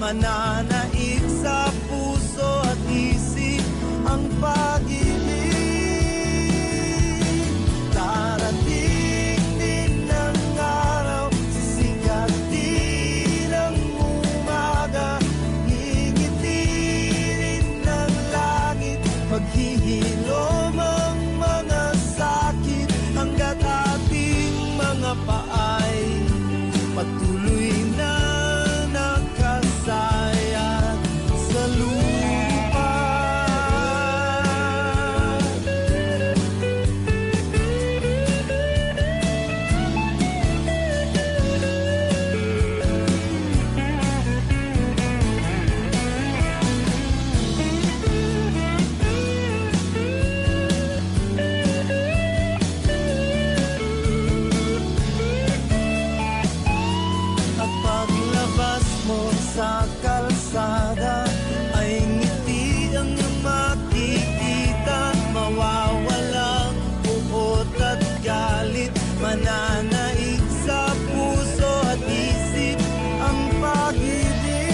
mananaig sa puso at isip ang pag-ibig. Darating din ang araw, sisikat din ang umaga, ngingitirin ng langit, maghihilom ang mga sakit, hanggat ating mga paay patuloy na nakasayat sa lupa. At paglabas mo sa kalsada ay ngiti ang iyong makikita, mawawalang uot at galit, mananaig sa puso at isip ang pag-ibig.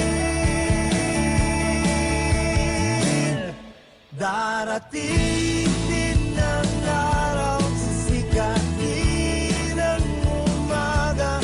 Darating din ang araw, sisikatin ang umaga,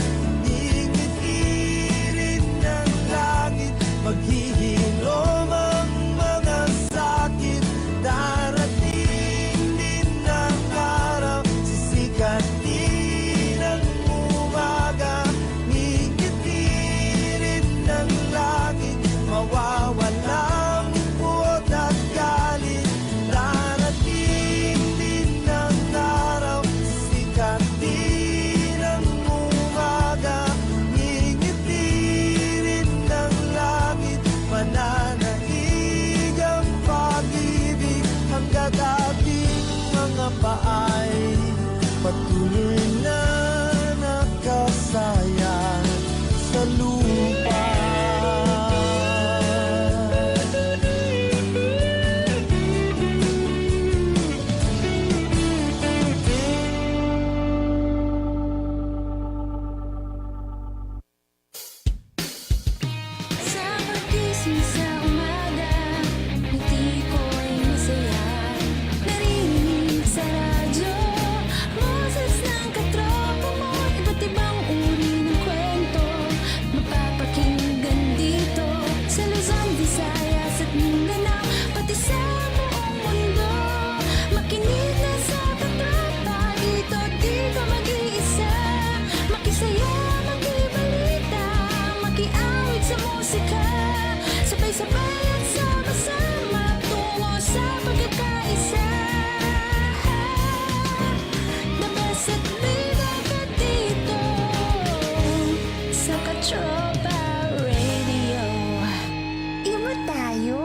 ngingitirin ng langit, maghihilom ang mga sakit. Darating din ang araw, sisikatin ang umaga, ngingitirin ng langit, mawawalang uot at galit. Darating din ang araw, sisikatin ang umaga, ngingitirin ng langit, mananaig ang pag-ibig, hanggat ating mga paay patuloy na nakasayang sa lupa. Sa pagising sa umaga, ngiti ko'y masaya. Narinig sa radyo, boses ng katropa mo, iba't ibang uri ng kwento, mapapakinggan dito sa Luzon, Visayas at Mindanao, pati sa buong mundo. Makinig na sa Katropa, dito di ka mag-iisa. Makisaya, makibalita, makiawit sa musika, sabay-sabay at sama-sama tungo sa pagkakaisa. The best at bida ka dito sa Katropa Radio. Iba tayo.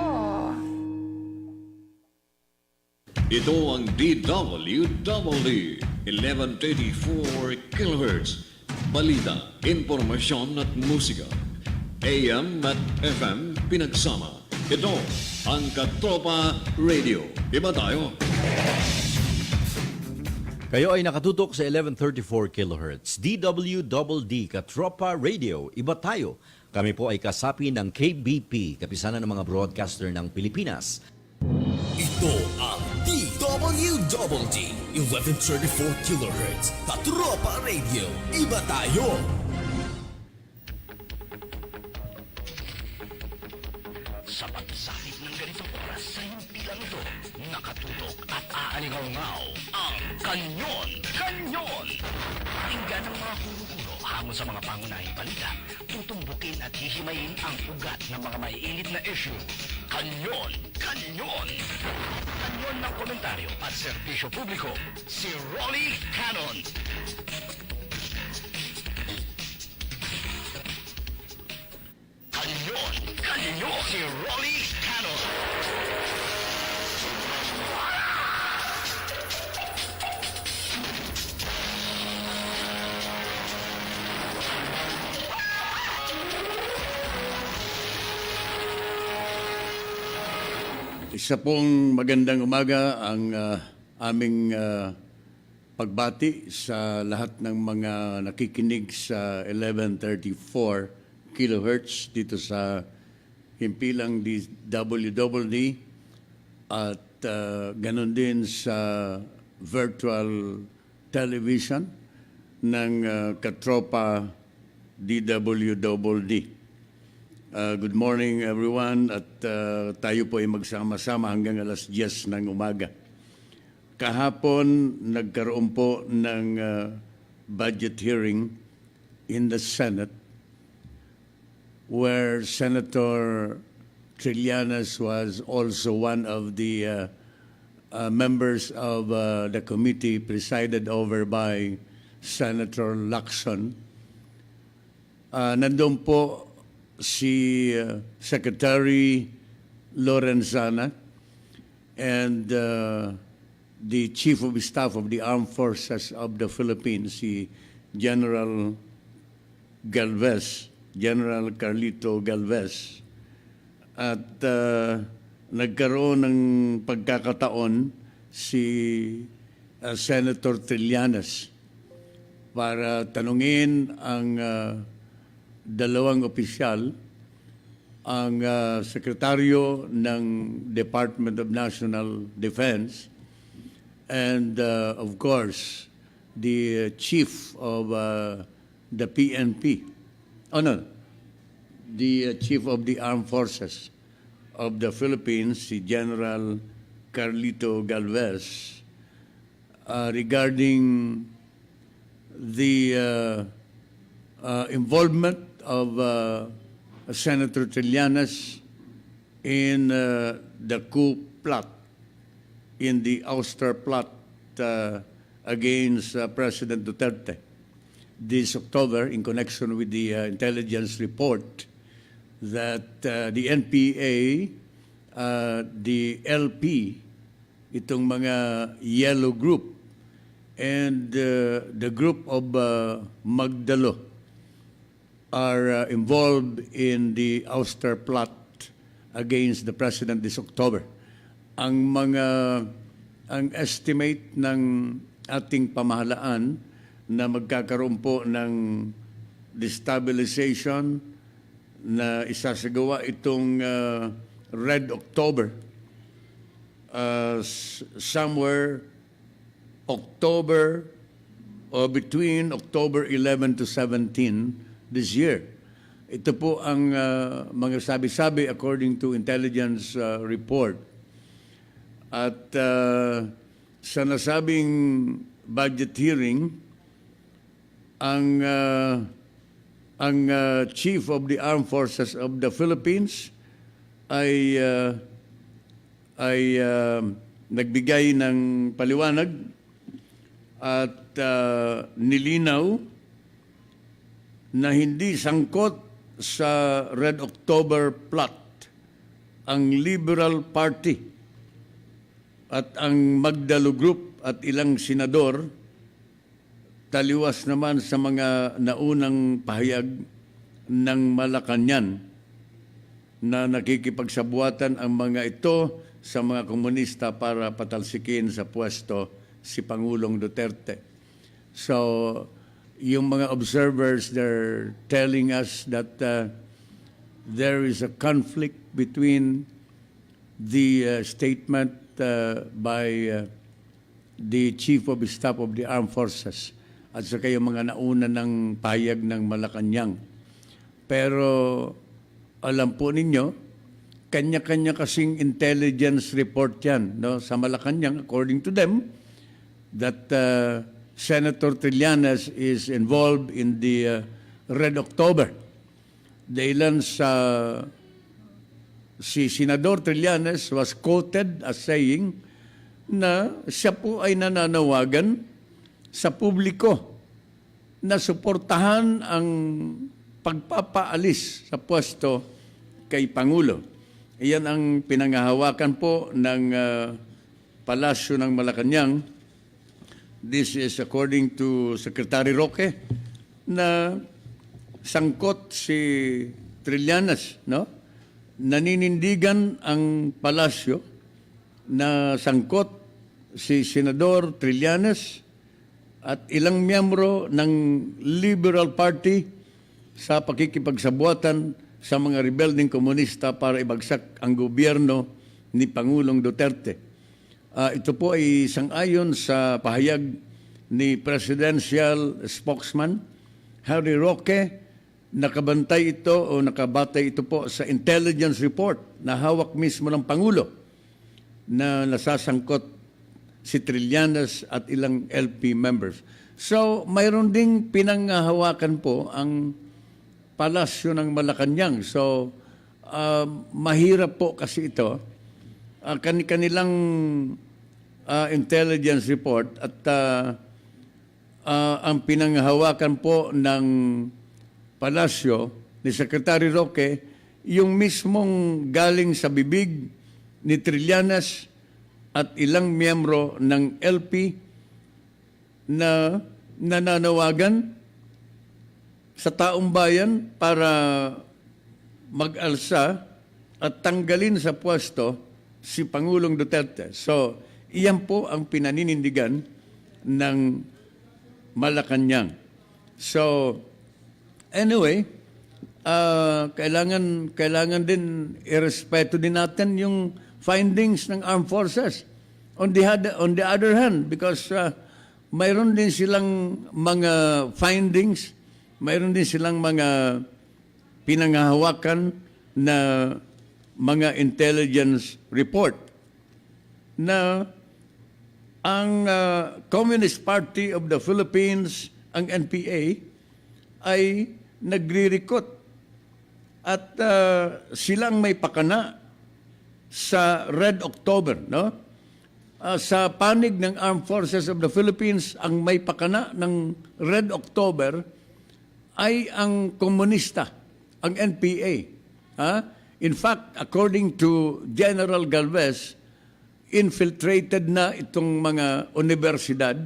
Ito ang DWDD 1134 kHz. Balita, impormasyon at musika. AM at FM pinagsama. Ito ang Katropa Radio. Iba tayo. Kayo ay nakatutok sa 1134 kHz. DWDD Katropa Radio. Iba tayo. Kami po ay kasapi ng KBP, Kapisanan ng mga Broadcaster ng Pilipinas. Ito ang DWDD 1134 kHz Katropa Radio. Iba tayo. Sa pagsahit ng ganitong oras sa hindi lang ito, nakatutok at aaligaw-ngaw ang Kanyon! Kanyon! Pakinggan ng mga kuro-kuro hamon sa mga pangunahing balita, tutumbukin at hihimayin ang ugat ng mga maiinit na issue. Kanyon! Kanyon! Kanyon ng komentaryo at serbisyo publiko, si Rolly Canon. Kanyon! Kanyon! Si Rolly Canon. Isa pong magandang umaga ang aming pagbati sa lahat ng mga nakikinig sa 1134 kilohertz dito sa himpilang DWDD at ganon din sa virtual television ng Katropa DWDD. Good morning everyone at tayo po ay magsama-sama hanggang alas 10 ng umaga. Kahapon nagkaroon po ng budget hearing in the Senate where Senator Trillanes was also one of the members of the committee presided over by Senator Lacson. Nandun po si Secretary Lorenzana and the Chief of Staff of the Armed Forces of the Philippines, si General Galvez, General Carlito Galvez. At nagkaroon ng pagkakataon si Senator Trillanes para tanungin ang dalawang opisyal, ang Sekretaryo ng Department of National Defense and of course the Chief of the PNP. Oh no, the Chief of the Armed Forces of the Philippines, si General Carlito Galvez, regarding the involvement of Senator Trillanes in the coup plot, in the ouster plot against President Duterte this October in connection with the intelligence report that the NPA, the LP, itong mga yellow group, and the group of Magdalo are involved in the ouster plot against the President this October. Ang estimate ng ating pamahalaan na magkakaroon po ng destabilization na isasagawa itong Red October somewhere October or between October 11 to 17 this year. Ito po ang mga sabi-sabi according to intelligence report. At sa nasabing budget hearing, ang Chief of the Armed Forces of the Philippines ay nagbigay ng paliwanag at nilinaw na hindi sangkot sa Red October plot ang Liberal Party at ang Magdalo Group at ilang senador, taliwas naman sa mga naunang pahayag ng Malacanang na nakikipagsabuatan ang mga ito sa mga komunista para patalsikin sa pwesto si Pangulong Duterte. So, yung mga observers, they're telling us that there is a conflict between the statement by the Chief of Staff of the Armed Forces at saka yung mga nauna ng pahayag ng Malacanang. Pero alam po ninyo, kanya-kanya kasing intelligence report yan, no? Sa Malacanang, according to them, that Senator Trillanes is involved in the Red October. Dahilan sa si Senador Trillanes was quoted as saying na siya po ay nananawagan sa publiko na suportahan ang pagpapaalis sa pwesto kay Pangulo. Iyan ang pinangahawakan po ng Palasyo ng Malacanang. This is according to Secretary Roque na sangkot si Trillanes, no? Naninindigan ang Palasyo na sangkot si Senador Trillanes at ilang miyembro ng Liberal Party sa pakikipagsabuatan sa mga rebelding komunista para ibagsak ang gobyerno ni Pangulong Duterte. Ito po ay sang-ayon sa pahayag ni Presidential Spokesman Harry Roque. Nakabantay ito o nakabatay ito po sa intelligence report na hawak mismo ng Pangulo na nasasangkot si Trillanes at ilang LP members. So, mayroon ding pinanghahawakan po ang palasyo ng Malacanang. So, mahirap po kasi ito. Kanilang intelligence report at ang pinanghahawakan po ng palasyo ni Secretary Roque, yung mismong galing sa bibig ni Trillanes at ilang miyembro ng LP na nananawagan sa taong bayan para mag-alsa at tanggalin sa pwesto si Pangulong Duterte. So, iyan po ang pinaninindigan ng Malacanang. So, anyway, kailangan din irespeto din natin yung findings ng armed forces. On the other hand, because mayroon din silang mga findings, mayroon din silang mga pinanghahawakan na mga intelligence report na ang Communist Party of the Philippines, ang NPA, ay nagre-recruit at silang may pakana sa Red October, no? Sa panig ng Armed Forces of the Philippines, ang may pakana ng Red October ay ang komunista, ang NPA. In fact, according to General Galvez, infiltrated na itong mga universidad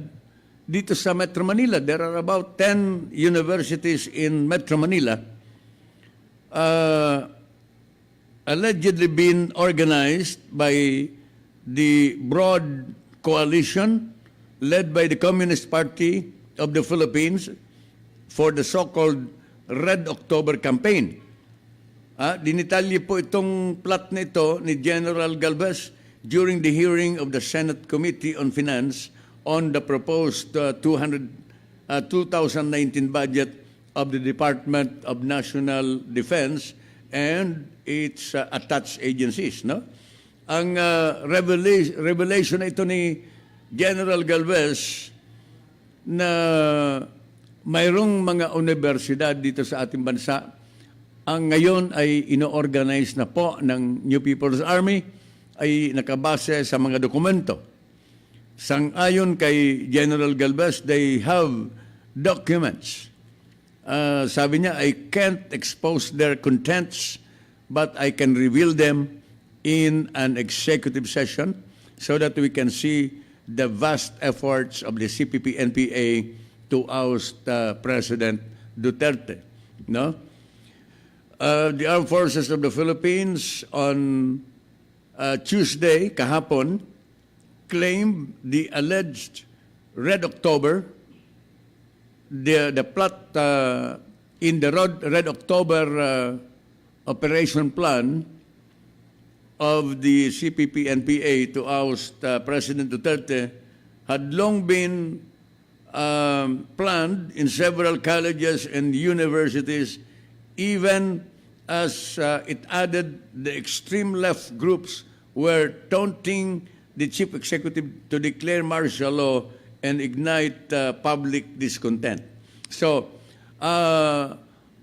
dito sa Metro Manila. There are about 10 universities in Metro Manila allegedly been organized by the broad coalition led by the Communist Party of the Philippines for the so-called Red October campaign. Dinitalye po itong plot na ito ni General Galvez during the hearing of the Senate Committee on Finance on the proposed 2019 budget of the Department of National Defense and its attached agencies. No? Ang revelation na ito ni General Galvez na mayroong mga universidad dito sa ating bansa ang ngayon ay ino-organize na po ng New People's Army ay nakabase sa mga dokumento. Sang-ayon kay General Galvez, they have documents. Sabi niya, I can't expose their contents, but I can reveal them in an executive session so that we can see the vast efforts of the CPP-NPA to oust President Duterte. No? The Armed Forces of the Philippines on Tuesday, kahapon, claimed the alleged Red October, the plot in the Red October operation plan of the CPP-NPA to oust President Duterte had long been planned in several colleges and universities, even as it added the extreme left groups were taunting the chief executive to declare martial law and ignite public discontent. So,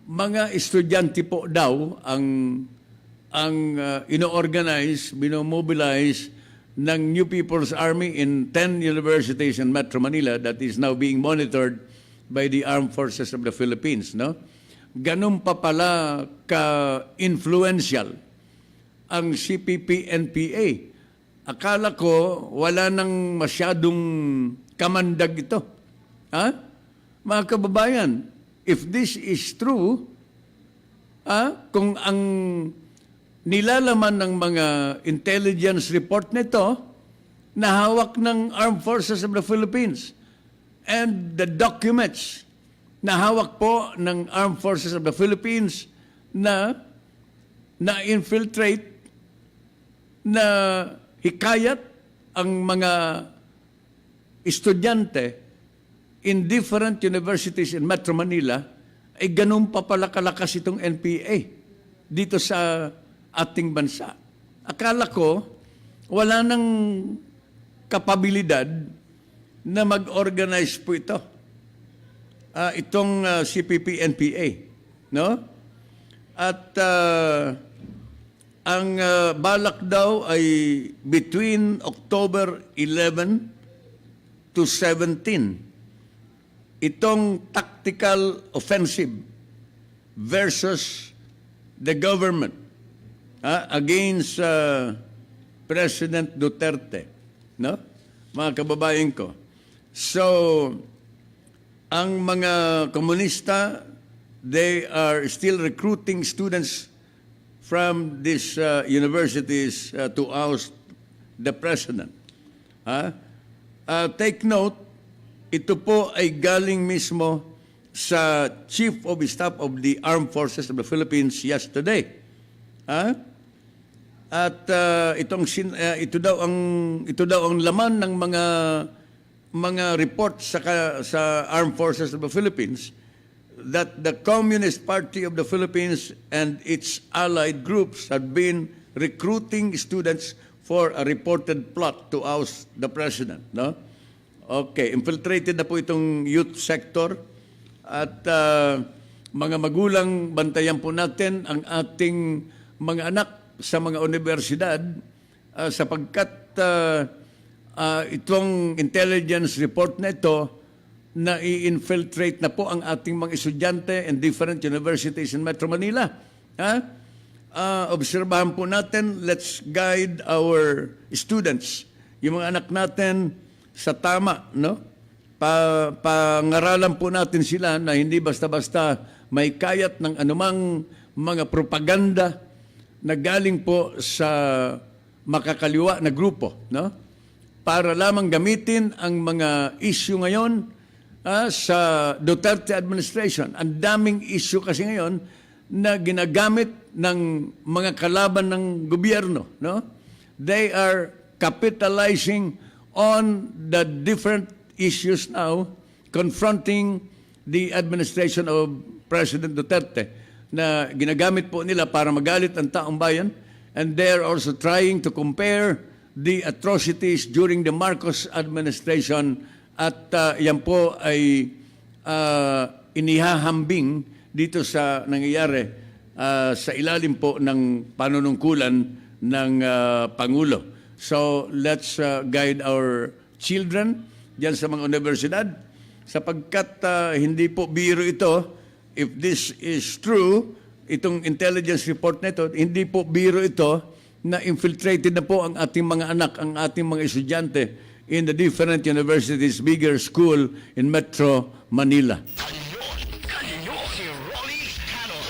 mga estudyante po daw ang ino-organize, binomobilize ng New People's Army in 10 universities in Metro Manila that is now being monitored by the Armed Forces of the Philippines. No? Ganun pa pala ka-influential ang CPP-NPA. Akala ko wala nang masyadong kamandag ito. Mga kababayan, if this is true, kung ang nilalaman ng mga intelligence report nito na hawak ng Armed Forces of the Philippines and the documents na hawak po ng Armed Forces of the Philippines na na infiltrate, na hikayat ang mga estudyante in different universities in Metro Manila, ay ganun pa pala kalakas itong NPA dito sa ating bansa. Akala ko, wala nang kapabilidad na mag-organize po ito. Itong CPP-NPA. No? At ang balak daw ay between October 11 to 17. Itong tactical offensive versus the government against President Duterte. No? Mga kababayan ko. So, ang mga komunista, they are still recruiting students from these universities to oust the president. Take note, ito po ay galing mismo sa Chief of Staff of the Armed Forces of the Philippines yesterday. At ito daw ang laman ng mga report sa Armed Forces of the Philippines, that the Communist Party of the Philippines and its allied groups had been recruiting students for a reported plot to oust the president. No? Okay, infiltrated na po itong youth sector at mga magulang, bantayan po natin ang ating mga anak sa mga universidad sapagkat itong intelligence report na ito na i-infiltrate na po ang ating mga estudyante in different universities in Metro Manila. Obserbahan po natin, let's guide our students, yung mga anak natin sa tama, no? Pangaralan po natin sila na hindi basta-basta may kayat ng anumang mga propaganda na galing po sa makakaliwa na grupo, no? Para lamang gamitin ang mga issue ngayon sa Duterte administration. Ang daming issue kasi ngayon na ginagamit ng mga kalaban ng gobyerno, no? They are capitalizing on the different issues now confronting the administration of President Duterte na ginagamit po nila para magalit ang taong bayan, and they're also trying to compare the atrocities during the Marcos administration at yan po ay inihahambing dito sa nangyayari sa ilalim po ng panunungkulan ng Pangulo. So let's guide our children diyan sa mga universidad sapagkat hindi po biro ito. If this is true, itong intelligence report na ito, hindi po biro ito na infiltrated na po ang ating mga anak, ang ating mga estudyante in the different universities, bigger school in Metro Manila. Kanyon, si Rolly Canon.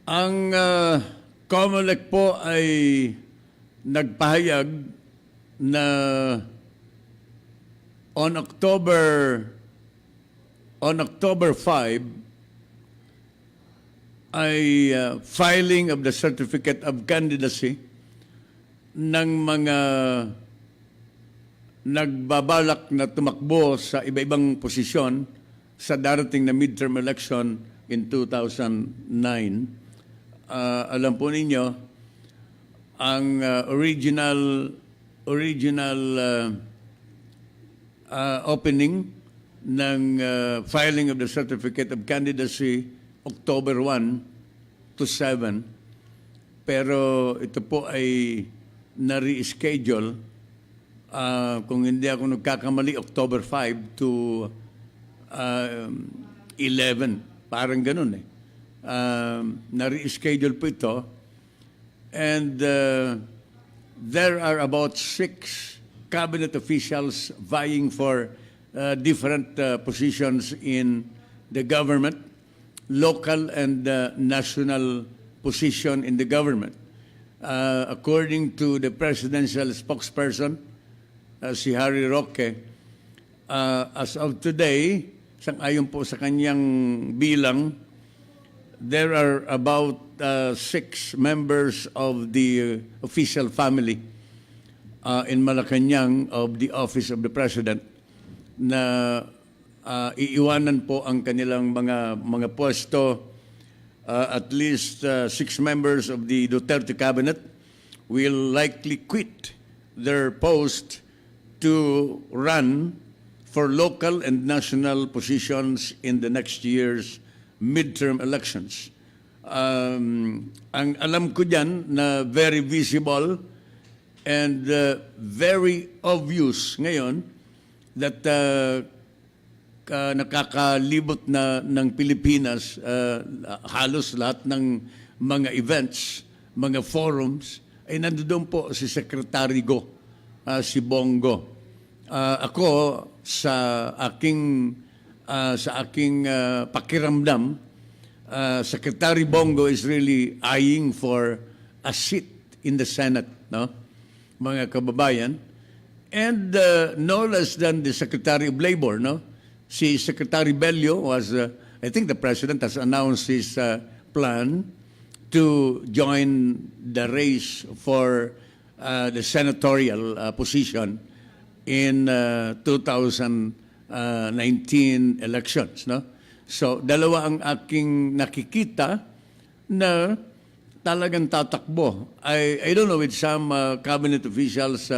Ang COMELEC po ay nagpahayag na on October 5 ay filing of the certificate of candidacy ng mga nagbabalak na tumakbo sa iba-ibang posisyon sa darating na midterm election in 2009. Alam po ninyo, ang original opening ng filing of the certificate of candidacy October 1 to 7, pero ito po ay na-reschedule kung hindi ako nagkakamali, October 5 to 11. Parang ganun eh. Na-reschedule po ito. And there are about 6 cabinet officials vying for different positions in the government, local and national position in the government. According to the presidential spokesperson, si Harry Roque, as of today, ayon po sa kanyang bilang, there are about 6 members of the official family in Malacanang of the Office of the President na iiwanan po ang kanilang mga pwesto. At least 6 members of the Duterte cabinet will likely quit their post to run for local and national positions in the next year's midterm elections. Ang alam ko dyan na very visible and very obvious ngayon that nakakalibot na ng Pilipinas halos lahat ng mga events, mga forums, ay nandoon po si Secretary Go, si Bongo. Ako sa aking pakiramdam, Secretary Bongo is really eyeing for a seat in the Senate, no? Mga kababayan. And no less than the Secretary of Labor, no? Si Secretary Bello was, I think the President has announced his plan to join the race for the senatorial position in 2019 elections. No? So, dalawa ang aking nakikita na talagang tatakbo. I don't know with some cabinet officials,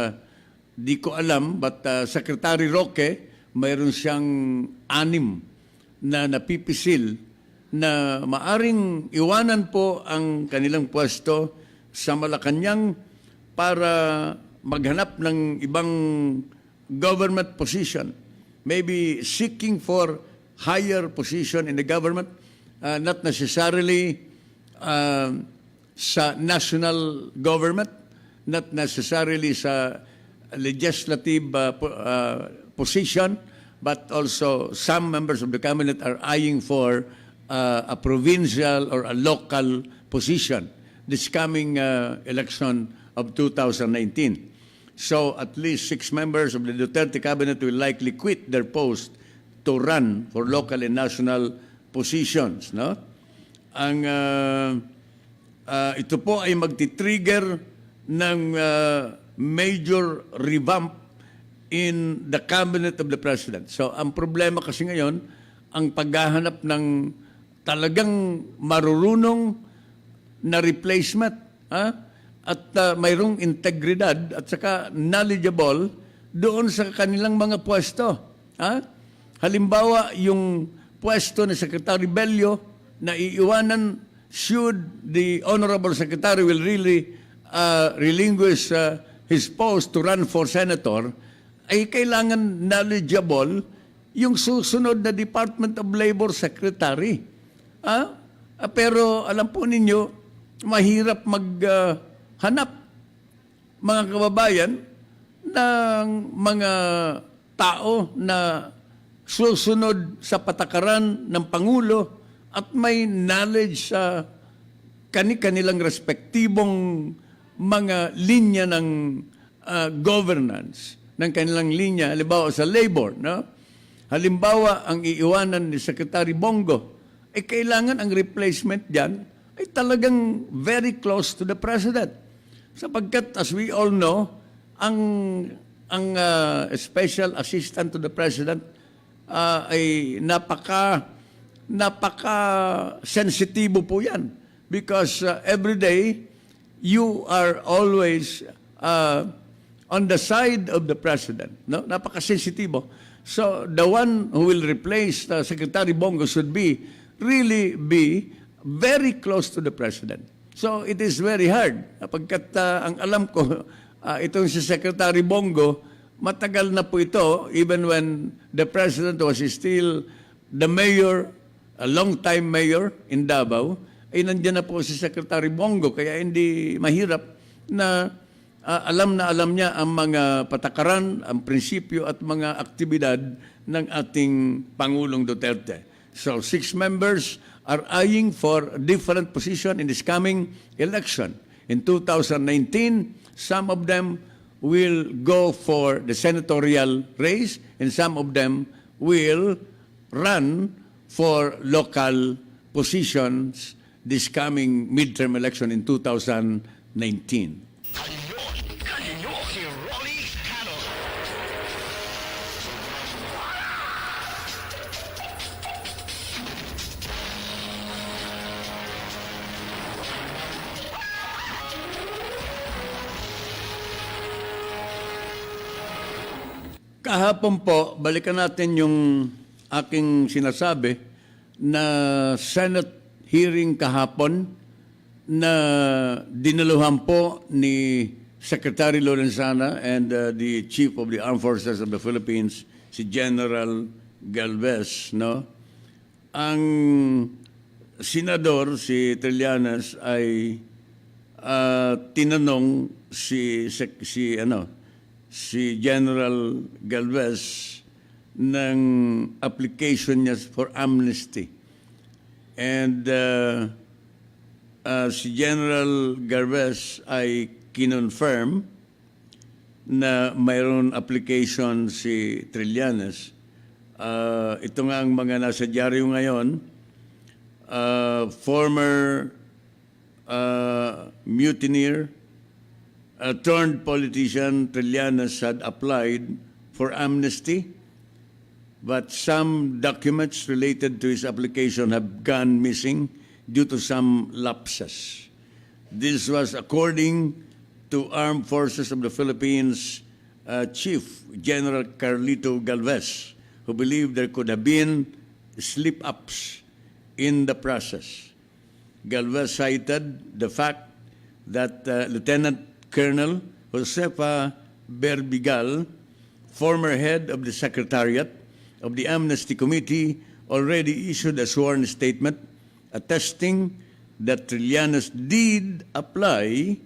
di ko alam, but Secretary Roque, mayroon siyang 6 na napipisil na maaring iwanan po ang kanilang pwesto sa Malacanang para maghanap ng ibang government position. Maybe seeking for higher position in the government, not necessarily sa national government, not necessarily sa legislative position, but also some members of the cabinet are eyeing for a provincial or a local position this coming election of 2019. So at least 6 members of the Duterte cabinet will likely quit their post to run for local and national positions. No? Ang ito po ay magti-trigger ng major revamp in the cabinet of the President. So, ang problema kasi ngayon, ang paghahanap ng talagang marurunong na replacement, at mayroong integridad at saka knowledgeable doon sa kanilang mga pwesto. Halimbawa, yung pwesto ni Secretary Bello na iiwanan should the Honorable Secretary will really relinquish his post to run for senator, ay kailangan knowledgeable yung susunod na Department of Labor Secretary. Pero alam po ninyo, mahirap maghanap, mga kababayan, ng mga tao na susunod sa patakaran ng Pangulo at may knowledge sa kanilang respektibong mga linya ng governance, ng kanilang linya, halimbawa sa labor. No? Halimbawa, ang iiwanan ni Secretary Bongo, ay kailangan ang replacement dyan ay talagang very close to the President. Sapagkat, as we all know, ang special assistant to the President ay napaka-sensitibo po yan. Because every day, you are always on the side of the President. No? Napaka-sensitibo. So, the one who will replace Secretary Bongo should really be very close to the President. So, it is very hard. Pagkat ang alam ko, itong si Secretary Bongo, matagal na po ito, even when the President was still the mayor, a long-time mayor in Davao, ay nandiyan na po si Secretary Bongo. Kaya hindi mahirap na alam niya ang mga patakaran, ang prinsipyo at mga aktibidad ng ating Pangulong Duterte. So 6 members are eyeing for a different position in this coming election. In 2019, some of them will go for the senatorial race, and some of them will run for local positions this coming midterm election in 2019. Kanyon, kanyo si Rolly Canon. Kahapon po, balikan natin yung aking sinasabi na Senate hearing kahapon na dinaluhan po ni Secretary Lorenzana and the Chief of the Armed Forces of the Philippines, si General Galvez, no? Ang senador, si Trillanes, ay tinanong si General Galvez ng application niya for amnesty. And si General Galvez ay kinonfirm na mayroon application si Trillanes. Ito nga ang mga nasa dyaryo ngayon. Former mutineer, turned politician Trillanes had applied for amnesty, but some documents related to his application have gone missing due to some lapses. This was according to Armed Forces of the Philippines Chief General Carlito Galvez, who believed there could have been slip-ups in the process. Galvez cited the fact that Lieutenant Colonel Josefa Berbigal, former head of the Secretariat of the Amnesty Committee, already issued a sworn statement attesting that Trillanes did apply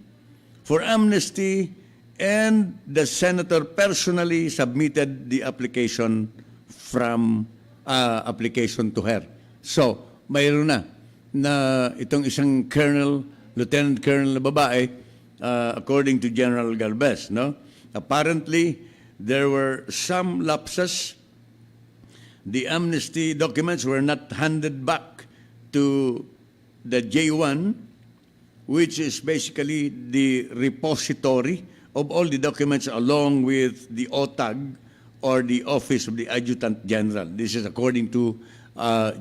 for amnesty and the senator personally submitted the application to her. So, mayroon na itong isang colonel, lieutenant colonel na babae, according to General Galvez, no? Apparently, there were some lapses. The amnesty documents were not handed back to the J1, which is basically the repository of all the documents along with the OTAG or the Office of the Adjutant General. This is according to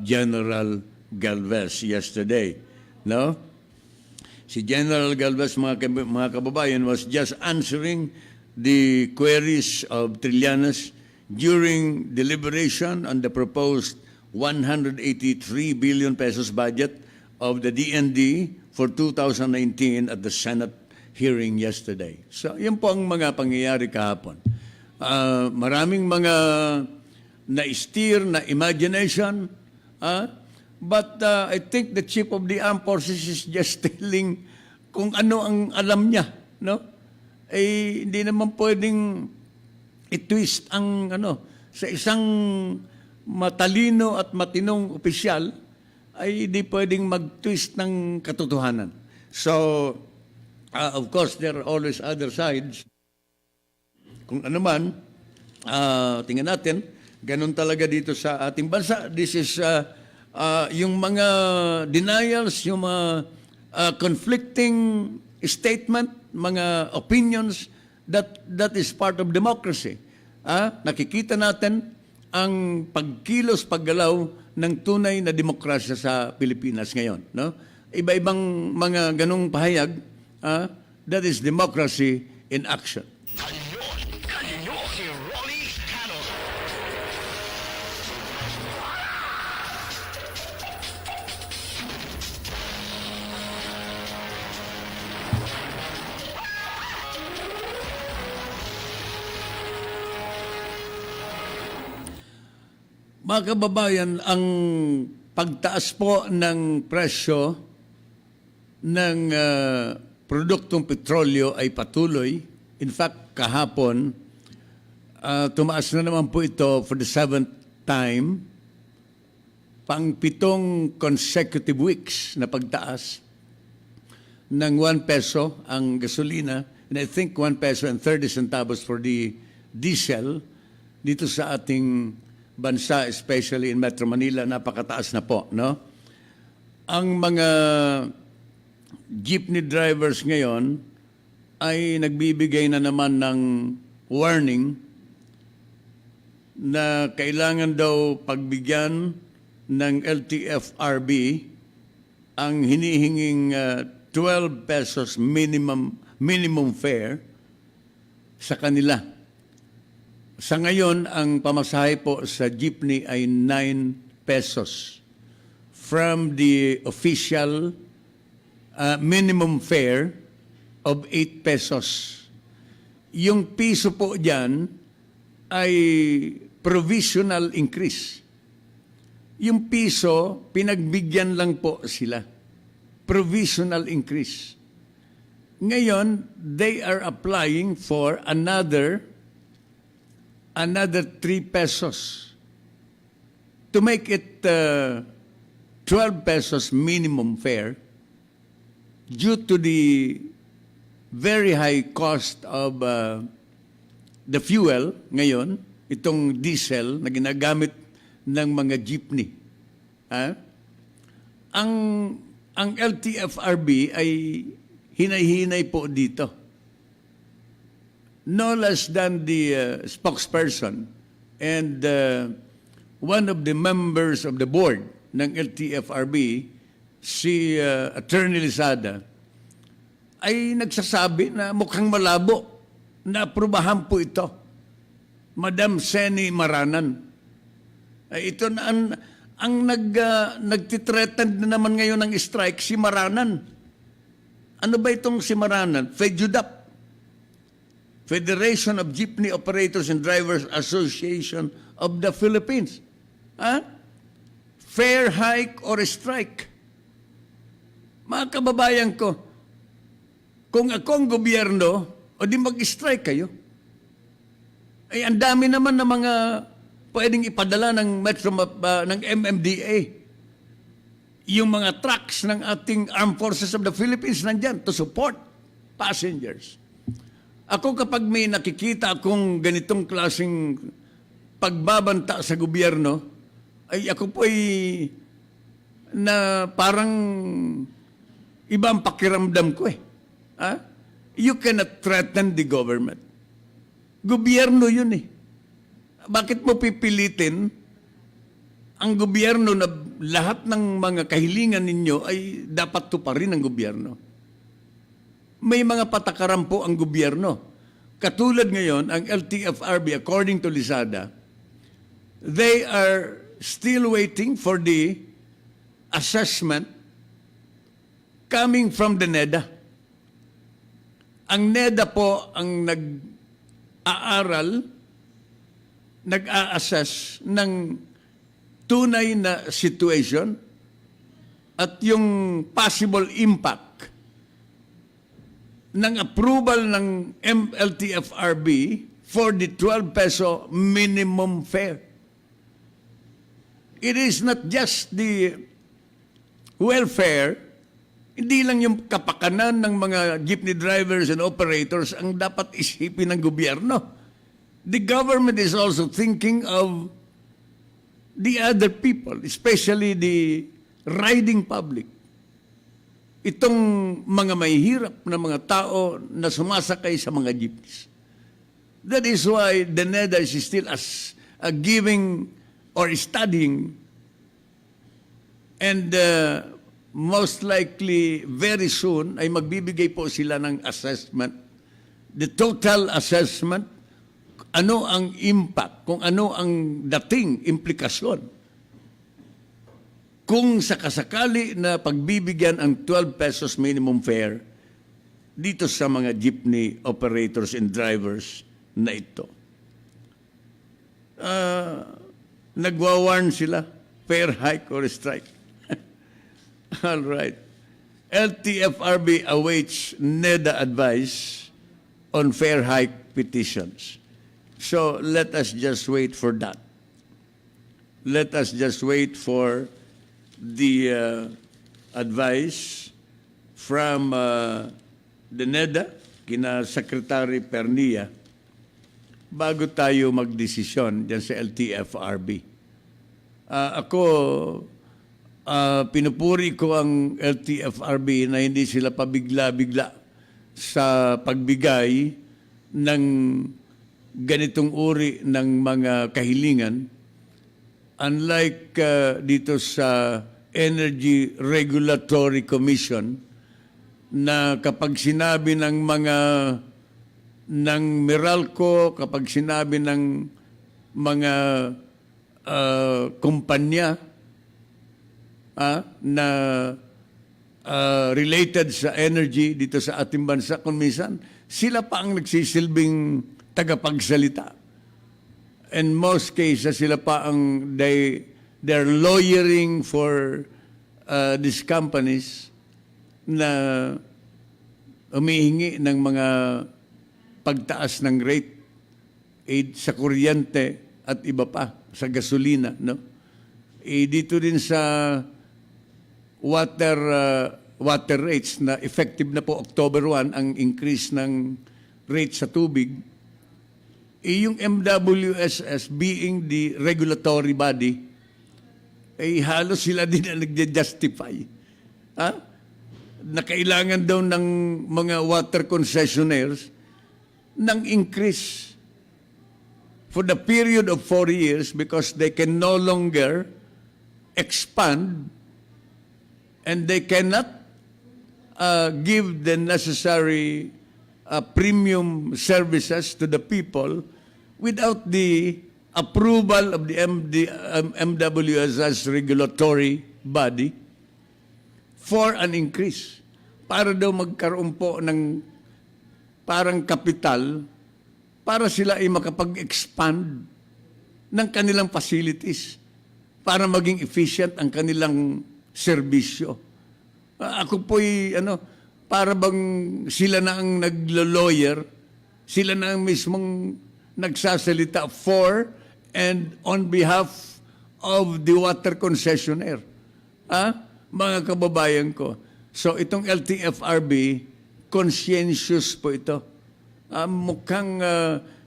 General Galvez yesterday. No? Si General Galvez, mga kababayan, was just answering the queries of Trillanes during deliberation on the proposed 183 billion pesos budget of the DND for 2019 at the Senate hearing yesterday. So, yan po ang mga pangyayari kahapon. Maraming mga na-steer na imagination, but I think the Chief of the Armed Forces is just telling kung ano ang alam niya, no? Eh, hindi naman pwedeng i-twist ang sa isang matalino at matinong opisyal ay hindi pwedeng mag-twist ng katotohanan. So, of course, there are always other sides. Kung ano man, tingnan natin, ganun talaga dito sa ating bansa. This is yung mga denials, yung mga conflicting statement, mga opinions, that is part of democracy. Nakikita natin ang pagkilos, paggalaw ng tunay na demokrasya sa Pilipinas ngayon. No? Iba-ibang mga ganong pahayag, that is democracy in action. Kanyon, kanyo si Rolly Canon. Mga kababayan, ang pagtaas po ng presyo ng produktong petrolyo ay patuloy. In fact, kahapon, tumaas na naman po ito for the 7th time. pang-7 consecutive weeks na pagtaas ng 1 peso ang gasolina, and I think 1 peso and 30 centavos for the diesel dito sa ating bansa, especially in Metro Manila, napakataas na po, no? Ang mga jeepney drivers ngayon ay nagbibigay na naman ng warning na kailangan daw pagbigyan ng LTFRB ang hinihinging 12 pesos minimum fare sa kanila. Sa ngayon, ang pamasahe po sa jeepney ay 9 pesos from the official minimum fare of 8 pesos. Yung piso po dyan ay provisional increase. Yung piso, pinagbigyan lang po sila. Provisional increase. Ngayon, they are applying for another 3 pesos to make it 12 pesos minimum fare due to the very high cost of the fuel ngayon, itong diesel na ginagamit ng mga jeepney. Ang LTFRB ay hinay-hinay po dito. No less than the spokesperson and one of the members of the board ng LTFRB, si Attorney Lizada, ay nagsasabi na mukhang malabo na aprubahan po ito. Madam Seni Maranan. Ito na ang nagtitreatend na naman ngayon ng strike, si Maranan. Ano ba itong si Maranan? FEDUDAP. Federation of Jeepney Operators and Drivers Association of the Philippines. Fair hike or strike? Mga kababayan ko, kung akong gobyerno, o di mag-strike kayo. Ay, ang dami naman ng mga pwedeng ipadala ng ng MMDA. Yung mga trucks ng ating Armed Forces of the Philippines nandyan to support passengers. Ako kapag may nakikita akong ganitong klaseng pagbabanta sa gobyerno, ay ako po ay na parang iba ang pakiramdam ko eh. You cannot threaten the government. Gobyerno yun eh. Bakit mo pipilitin ang gobyerno na lahat ng mga kahilingan ninyo ay dapat tuparin ng gobyerno? May mga patakaran po ang gobyerno. Katulad ngayon, ang LTFRB, according to Lizada, they are still waiting for the assessment coming from the NEDA. Ang NEDA po ang nag-a-assess ng tunay na situation at yung possible impact ng approval ng LTFRB for the 12 peso minimum fare. It is not just the welfare, hindi lang yung kapakanan ng mga jeepney drivers and operators ang dapat isipin ng gobyerno. The government is also thinking of the other people, especially the riding public. Itong mga mahihirap na mga tao na sumasakay sa mga jeepneys. That is why the NEDA is still giving or studying, and most likely very soon ay magbibigay po sila ng assessment, the total assessment, ano ang impact, kung ano ang dating implikasyon kung sakasakali na pagbibigyan ang 12 pesos minimum fare dito sa mga jeepney operators and drivers na ito. Nagwawarn sila, fair hike or strike. All right. LTFRB awaits NEDA advice on fair hike petitions. So let us just wait for that. Let us just wait for the advice from the NEDA, kina Secretary Pernia, bago tayo magdesisyon dyan sa LTFRB. Ako, pinupuri ko ang LTFRB na hindi sila pabigla-bigla sa pagbigay ng ganitong uri ng mga kahilingan. Unlike dito sa Energy Regulatory Commission, na kapag sinabi ng Meralco, kapag sinabi ng mga kumpanya na related sa energy dito sa ating bansa, kung minsan, sila pa ang nagsisilbing tagapagsalita. In most cases, sila pa ang they're lawyering for these companies na humihingi ng mga pagtaas ng rate aid sa kuryente at iba pa, sa gasolina, no? Dito din sa water rates na effective na po October 1 ang increase ng rate sa tubig. Yung MWSS being the regulatory body, halos sila din ang nagja-justify. Na kailangan daw ng mga water concessionaires ng increase for the period of 4 years because they can no longer expand and they cannot give the necessary premium services to the people without the approval of the MWSS regulatory body for an increase. Para daw magkaroon po ng parang kapital para sila ay makapag-expand ng kanilang facilities para maging efficient ang kanilang serbisyo. Ako po'y para bang sila na ang naglo-lawyer, sila na ang mismong nagsasalita for and on behalf of the water concessionaire. Mga kababayan ko. So itong LTFRB, conscientious po ito. Mukhang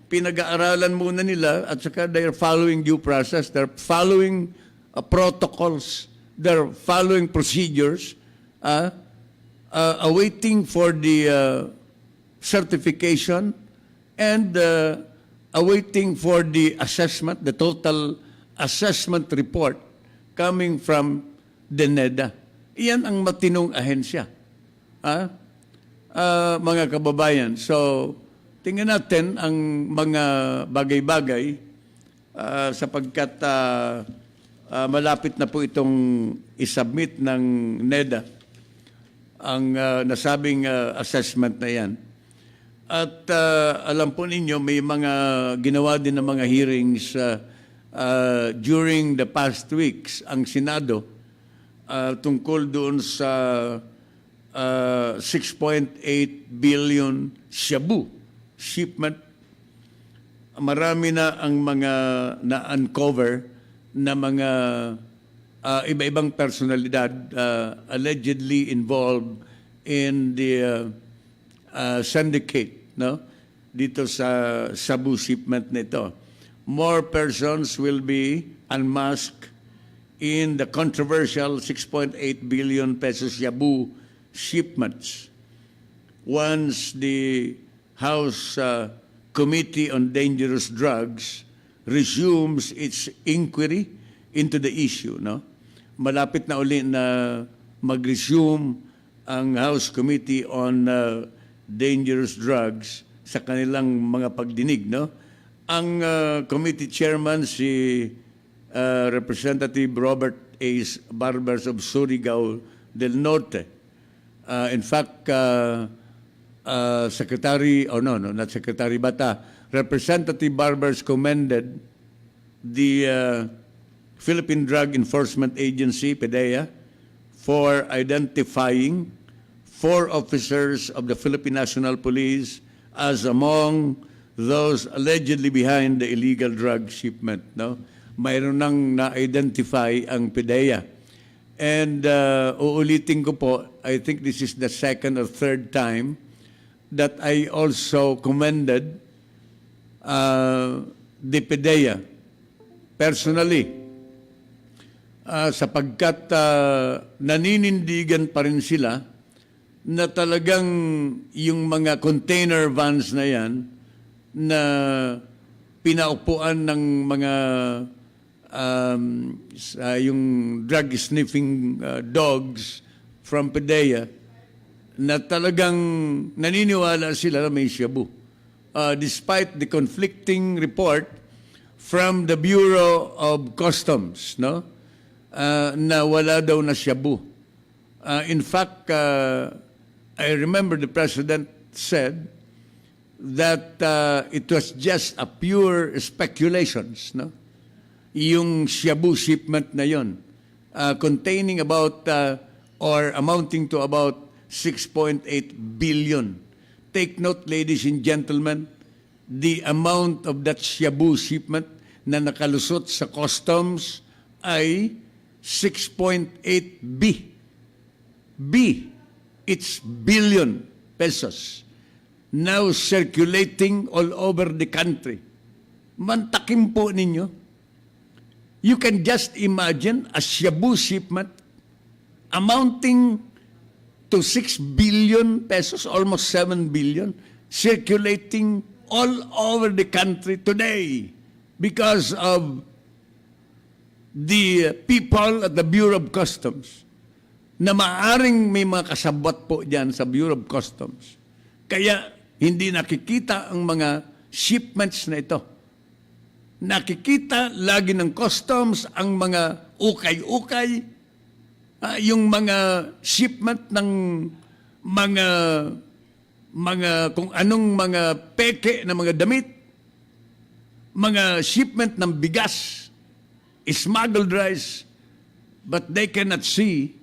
pinag-aaralan muna nila at saka they're following due process. They're following protocols. They're following procedures. Awaiting for the certification and awaiting for the assessment, the total assessment report coming from the NEDA. Iyan ang matinong ahensya. Mga kababayan. So, tingnan natin ang mga bagay-bagay sapagkat malapit na po itong isubmit ng NEDA ang nasabing assessment na yan. At alam po ninyo, may mga ginawa din ng mga hearings during the past weeks ang Senado tungkol doon sa 6.8 billion shabu shipment. Marami na ang mga na-uncover na mga iba-ibang personalidad allegedly involved in the syndicate, no? Dito sa shabu shipment nito. More persons will be unmasked in the controversial 6.8 billion pesos shabu shipments once the House Committee on Dangerous Drugs resumes its inquiry into the issue, no? Malapit na uli na mag-resume ang House Committee on Dangerous Drugs sa kanilang mga pagdinig, no? Ang committee chairman si Representative Robert A. Barbers of Surigao del Norte. In fact, Secretary, not Secretary Bata, Representative Barbers commended the Philippine Drug Enforcement Agency, PDEA, for identifying 4 officers of the Philippine National Police as among those allegedly behind the illegal drug shipment, no? Mayroon nang na-identify ang PDEA. And uulitin ko po, I think this is the second or third time that I also commended the PDEA personally sapagkat naninindigan pa rin sila na talagang yung mga container vans na yan na pinaupuan ng mga yung drug sniffing dogs from PDEA na talagang naniniwala sila na may shabu. Despite the conflicting report from the Bureau of Customs, no? Na wala daw na shabu. In fact, I remember the President said that it was just a pure speculations, no? Yung shabu shipment na yon, containing about or amounting to about 6.8 billion. Take note, ladies and gentlemen, the amount of that shabu shipment na nakalusot sa customs ay 6.8 it's billion pesos now circulating all over the country. Mantakim po ninyo. You can just imagine a shabu shipment amounting to 6 billion pesos, almost 7 billion, circulating all over the country today because of the people at the Bureau of Customs na maaring may mga kasabot po dyan sa Bureau of Customs. Kaya hindi nakikita ang mga shipments na ito. Nakikita lagi ng customs ang mga ukay-ukay, yung mga shipment ng mga kung anong mga peke na mga damit, mga shipment ng bigas, smuggled rice, but they cannot see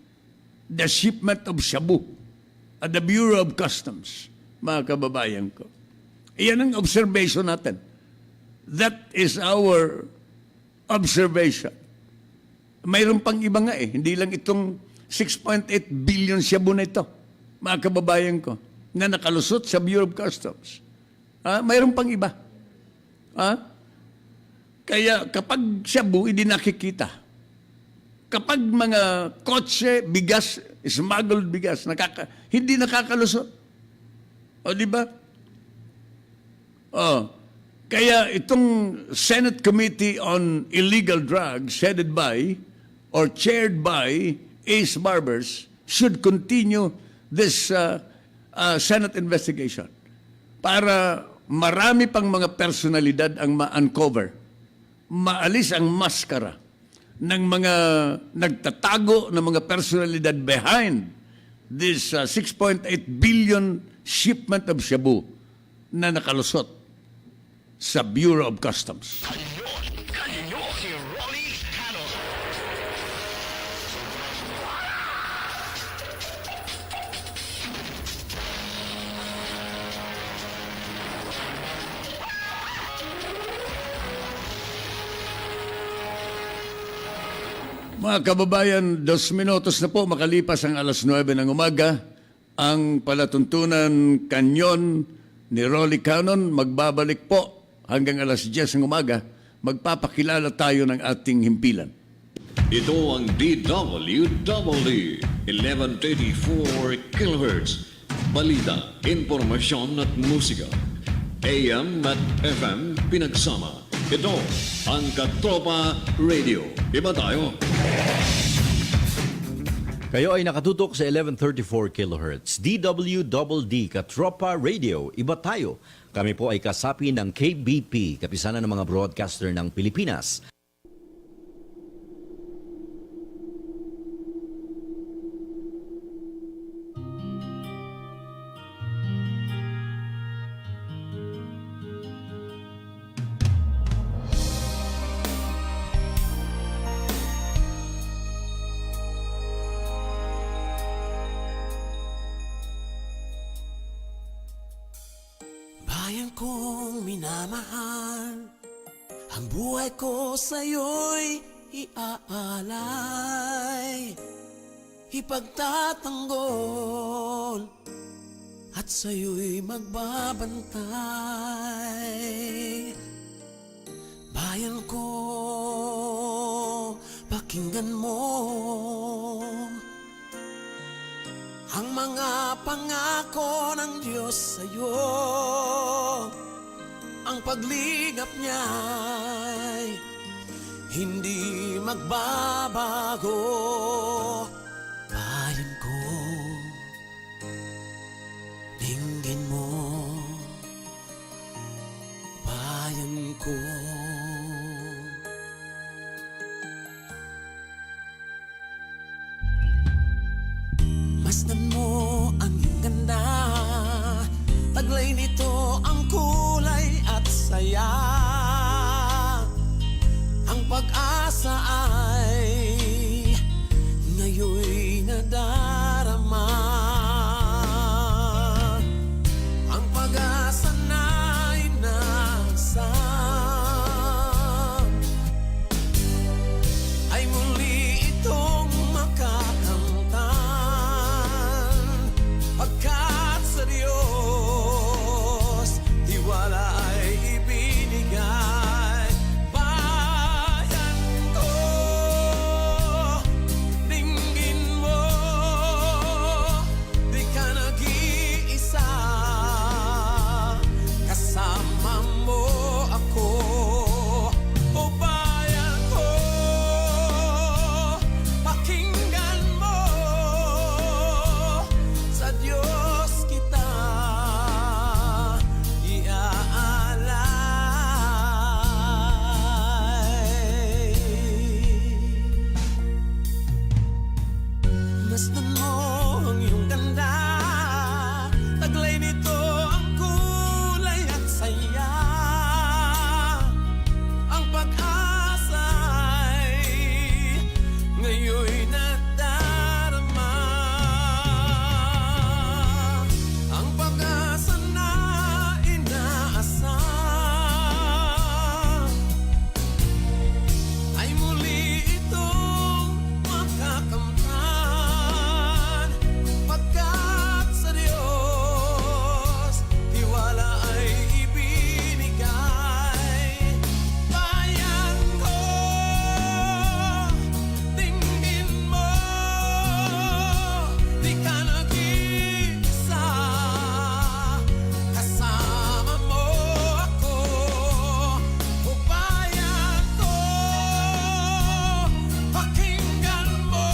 the shipment of shabu at the Bureau of Customs, mga kababayan ko. Iyan ang observation natin. That is our observation. Mayroon pang iba nga hindi lang itong 6.8 billion shabu na ito, mga kababayan ko, na nakalusot sa Bureau of Customs. Mayroon pang iba. Kaya kapag shabu, hindi nakikita. Kapag mga kotse, bigas, smuggled bigas, hindi nakakalusot. O, di ba? Kaya itong Senate Committee on Illegal Drugs headed by or chaired by Ace Barbers should continue this Senate investigation para marami pang mga personalidad ang ma-uncover, maalis ang maskara ng mga nagtatago ng mga personalidad behind this 6.8 billion shipment of shabu na nakalusot sa Bureau of Customs. Kanyon, si Rolly Canon. Mga kababayan, 2 minutos na po makalipas ang alas 9 ng umaga. Ang palatuntunan Kanyon ni Rolly Canon magbabalik po hanggang alas 10 ng umaga. Magpapakilala tayo ng ating himpilan. Ito ang DWDD 1134 kHz. Balita, impormasyon at musika. AM at FM pinagsama. Ito ang Katropa Radio. Iba tayo. Kayo ay nakatutok sa 1134 kHz. DWDD Katropa Radio. Iba tayo. Kami po ay kasapi ng KBP, kapisanan ng mga broadcaster ng Pilipinas. Bayan kong minamahal, ang buhay ko sa'yo'y iaalay. ipagtatanggol at sa'yo'y magbabantay. Bayan ko, pakinggan mo ang mga pangako ng Diyos sa'yo. Ang paglingap niya'y hindi magbabago. Bayan ko, dinggin mo. Bayan ko. Masdan mo ang iyong ganda, taglay nito ang kulay at saya. Ang pag-asa ay ngayon'y nadarama. Ang pag-asa na'y nasa ay muli itong makakamtan, pagkat sa Diyos tiwala ay ibinigay. Bayan ko, dinggin mo, di ka nag-iisa, kasama mo ako. O bayan ko, pakinggan mo, sa Diyos kita iaalay. Masdan mo ang iyong ganda, taglay nito ang kulay at saya. Ang pag-asa ay ngayon'y nadarama. Ang pag-asa na inaasam ay muli itong makakamtan, pagkat sa Diyos tiwala ay ibinigay. Bayan ko, dinggin mo, di ka nag-iisa, kasama mo ako. O bayan ko, pakinggan mo,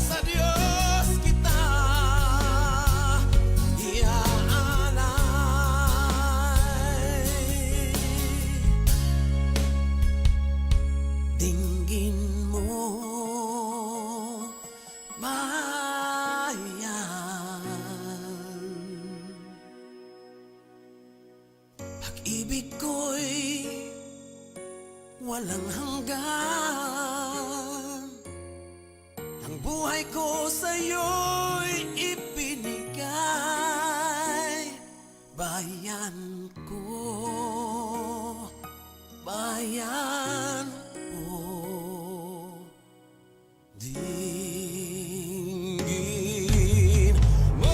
sa Diyos kita iaalay. Dinggin mo, bayan. Pag-ibig ko'y walang hanggan, ang buhay ko sa'yo'y ibinigay. Bayan ko, bayan ko, dinggin mo.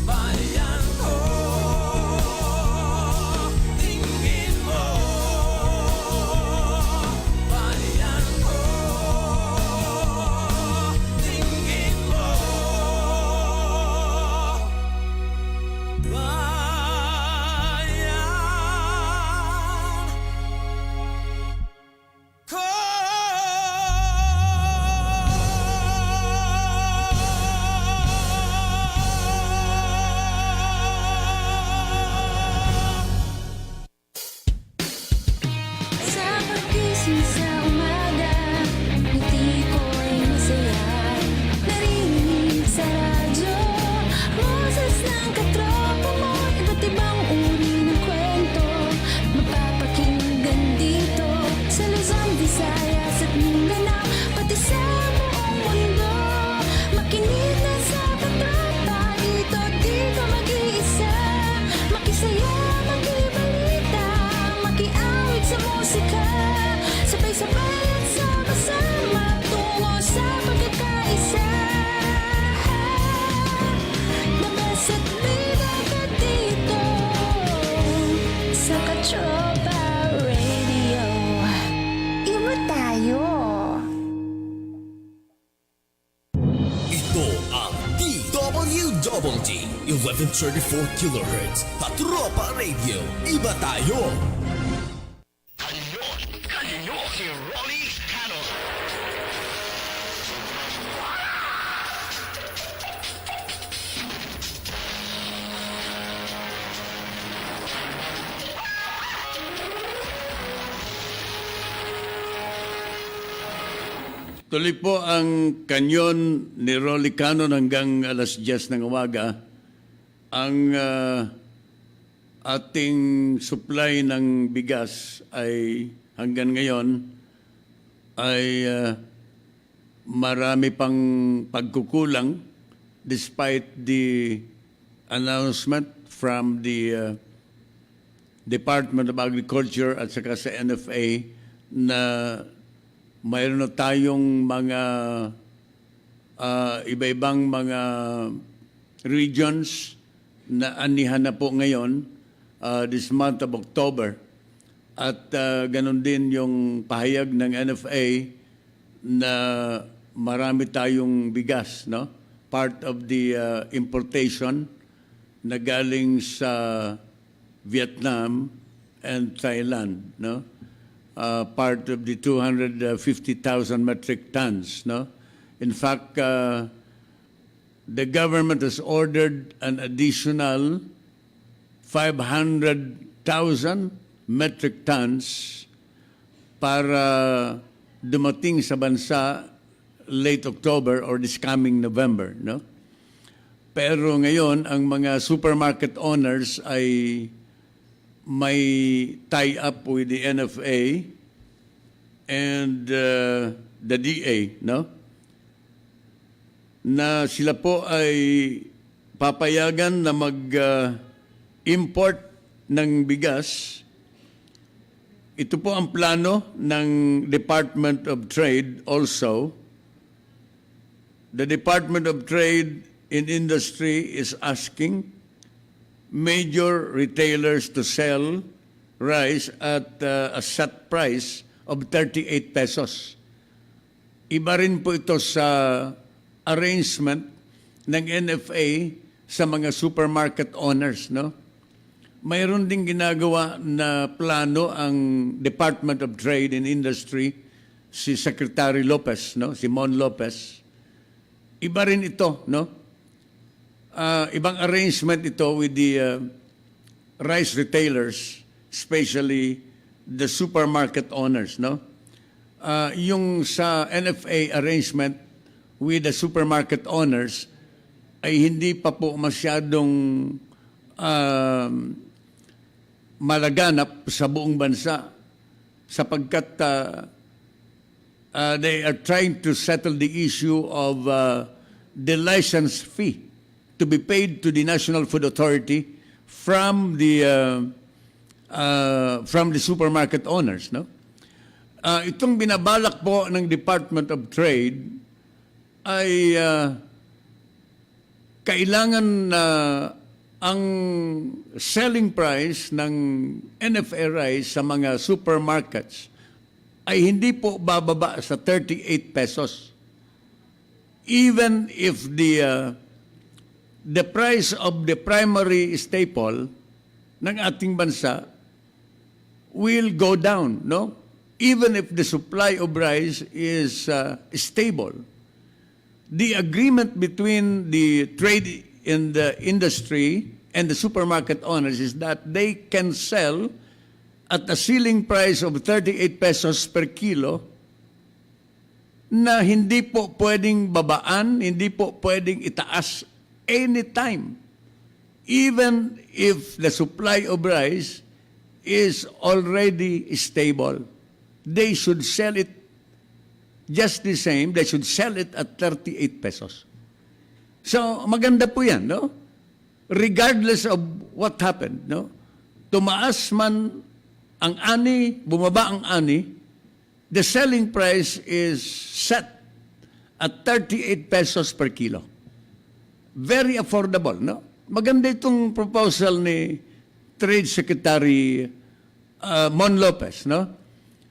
Bayan ko, dinggin saya, makibalita, makiawit sa musika, sabay-sabay at sama-sama tungo sa pagkakaisa. The best at bida ka dito sa Katropa Radio. Iba tayo. Ito ang DWDD 1134 kHz Katropa Radio. Iba tayo. Kanyon, kanyon, si Rolly Canon. Tuloy po ang kanyon ni Rolly Canon hanggang alas 10 ng umaga. Ang ating supply ng bigas ay hanggang ngayon ay marami pang pagkukulang despite the announcement from the Department of Agriculture at saka sa NFA na mayroon na tayong mga iba-ibang mga regions na anihan na po ngayon this month of October. At ganun din yung pahayag ng NFA na marami tayong bigas, no? Part of the importation na galing sa Vietnam and Thailand, no? Part of the 250,000 metric tons, no? In fact, the government has ordered an additional 500,000 metric tons para dumating sa bansa late October or this coming November, no? Pero ngayon, ang mga supermarket owners ay may tie-up with the NFA and the DA, no? Na sila po ay papayagan na mag-import ng bigas. Ito po ang plano ng Department of Trade also. The Department of Trade and Industry is asking major retailers to sell rice at a set price of 38 pesos. Iba rin po ito sa arrangement ng NFA sa mga supermarket owners, no? Mayroon ding ginagawa na plano ang Department of Trade and Industry, si Secretary Lopez, no? Si Mon Lopez. Iba rin ito, no? Ibang arrangement ito with the rice retailers, especially the supermarket owners, no? Yung sa NFA arrangement with the supermarket owners ay hindi pa po masyadong malaganap sa buong bansa sapagkat they are trying to settle the issue of the license fee to be paid to the National Food Authority from the supermarket owners, no? Itong binabalak po ng Department of Trade ay kailangan na ang selling price ng NFA rice sa mga supermarkets ay hindi po bababa sa 38 pesos. Even if the price of the primary staple ng ating bansa will go down, no? Even if the supply of rice is stable. The agreement between the trade in the industry and the supermarket owners is that they can sell at a ceiling price of 38 pesos per kilo na hindi po pwedeng babaan, hindi po pwedeng itaas anytime, even if the supply of rice is already stable. They should sell it just the same. They should sell it at 38 pesos. So, maganda po yan, no? regardless of what happened, no? Tumaas man ang ani, bumaba ang ani, the selling price is set at 38 pesos per kilo. Very affordable, no? Maganda itong proposal ni Trade Secretary Mon Lopez, no?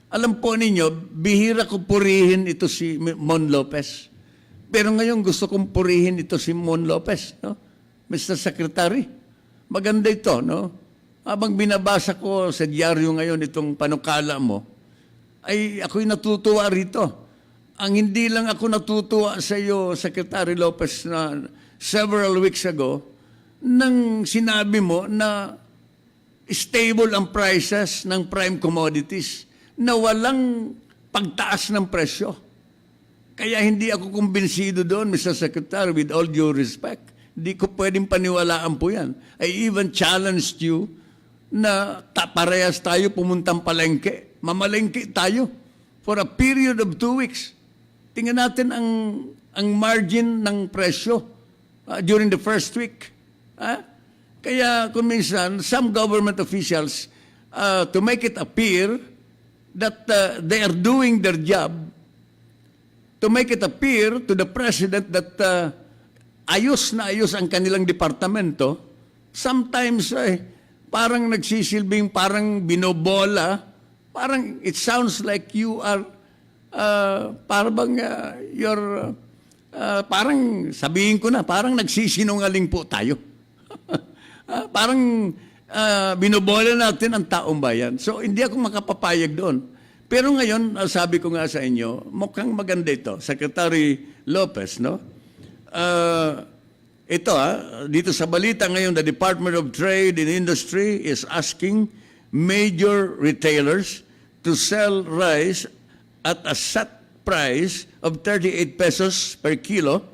Alam po ninyo, bihira ko purihin ito si Mon Lopez. Pero ngayon gusto kong purihin ito si Mon Lopez, no? Mr. Secretary, maganda ito, no? Habang binabasa ko sa dyaryo ngayon itong panukala mo, ay ako'y natutuwa rito. Ang hindi lang ako natutuwa sa iyo, Secretary Lopez, na several weeks ago, nang sinabi mo na stable ang prices ng prime commodities, na walang pagtaas ng presyo. Kaya hindi ako kumbinsido doon, Mr. Secretary, with all due respect. Hindi ko pwedeng paniwalaan po yan. I even challenged you na parehas tayo pumuntang palengke. Mamalengke tayo for a period of 2 weeks. Tingnan natin ang margin ng presyo during the first week. Kaya kung minsan, some government officials, to make it appear that they are doing their job, to make it appear to the President that ayos na ayos ang kanilang departamento, sometimes parang nagsisilbing, parang binobola, parang it sounds like you are, parang sabihin ko na, parang nagsisinungaling po tayo. Parang binobola natin ang taong bayan. So hindi ako makapapayag doon. Pero ngayon, sabi ko nga sa inyo, mukhang maganda ito. Secretary Lopez, no? Ito dito sa balita ngayon, the Department of Trade and Industry is asking major retailers to sell rice at a set price of 38 pesos per kilo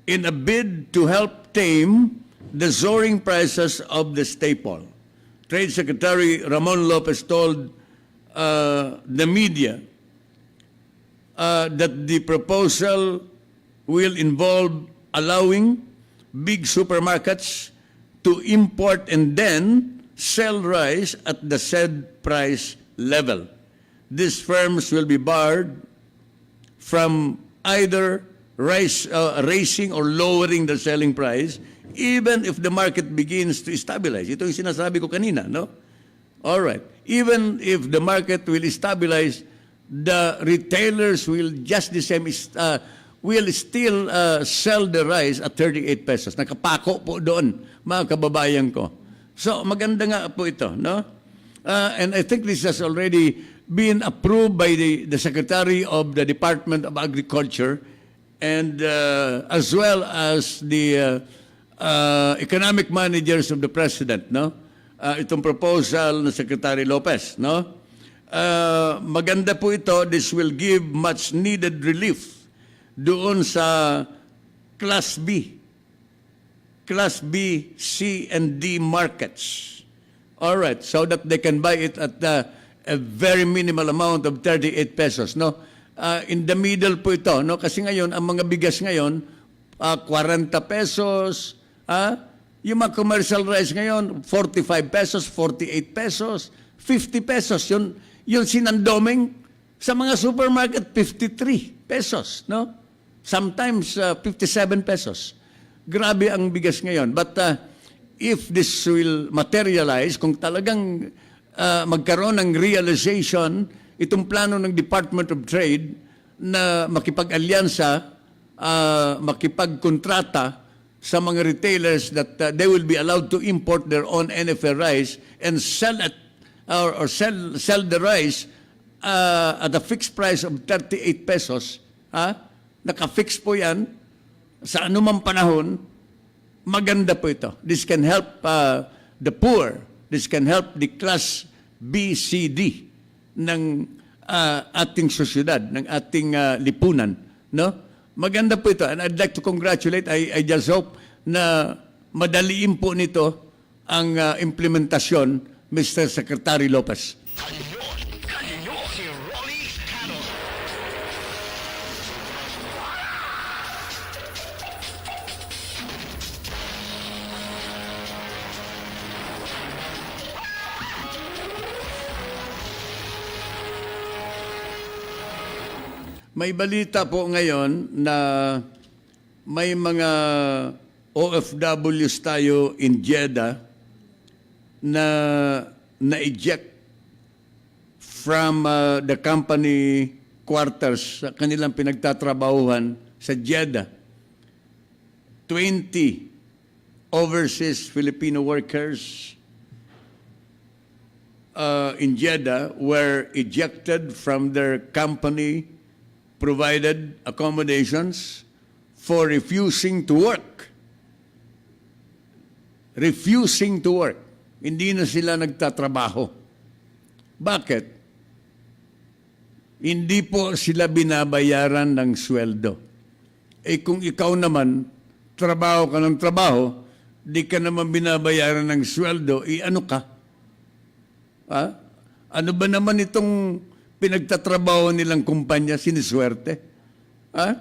in a bid to help tame the soaring prices of the staple. Trade Secretary Ramon Lopez told the media that the proposal will involve allowing big supermarkets to import and then sell rice at the said price level. These firms will be barred from either raising or lowering the selling price even if the market begins to stabilize. Ito yung sinasabi ko kanina, no? All right. Even if the market will stabilize, the retailers will just the same will still sell the rice at 38 pesos. Nakapako po doon, mga kababayan ko. So, maganda nga po ito, no? And I think this has already been approved by the Secretary of the Department of Agriculture and as well as the economic managers of the President, no? Itong proposal ng Secretary Lopez, no? Maganda po ito. This will give much needed relief doon sa Class B, C, and D markets. All right, so that they can buy it at a very minimal amount of 38 pesos, no? In the middle po ito, no? Kasi ngayon, ang mga bigas ngayon, 40 pesos, yung mga commercial rice ngayon, 45 pesos, 48 pesos, 50 pesos. Yun sinandoming sa mga supermarket, 53 pesos, no? Sometimes 57 pesos. Grabe ang bigas ngayon. But if this will materialize, kung talagang magkaroon ng realization, itong plano ng Department of Trade na makipag-alyansa, makipag-kontrata sa mga retailers that they will be allowed to import their own NFA rice and sell it or sell the rice at a fixed price of 38 pesos, naka-fix po yan sa anumang panahon, maganda po ito. This can help the poor. This can help the class B, C, D ng ating sosyedad, ng ating lipunan, no? Maganda po ito. And I'd like to congratulate. I just hope na madaliin po nito ang implementasyon, Mr. Secretary Lopez. Kanyon, si Rolly Canon. May balita po ngayon na may mga OFWs tayo in Jeddah na na-eject from the company quarters sa kanilang pinagtatrabahuhan sa Jeddah. 20 overseas Filipino workers in Jeddah were ejected from their company provided accommodations for refusing to work. Refusing to work. Hindi na sila nagtatrabaho. Bakit? Hindi po sila binabayaran ng sweldo. Eh kung ikaw naman, trabaho ka ng trabaho, di ka naman binabayaran ng sweldo, ano ka? Ha? Ano ba naman itong pinagtatrabaho nilang kumpanya, siniswerte? Ha?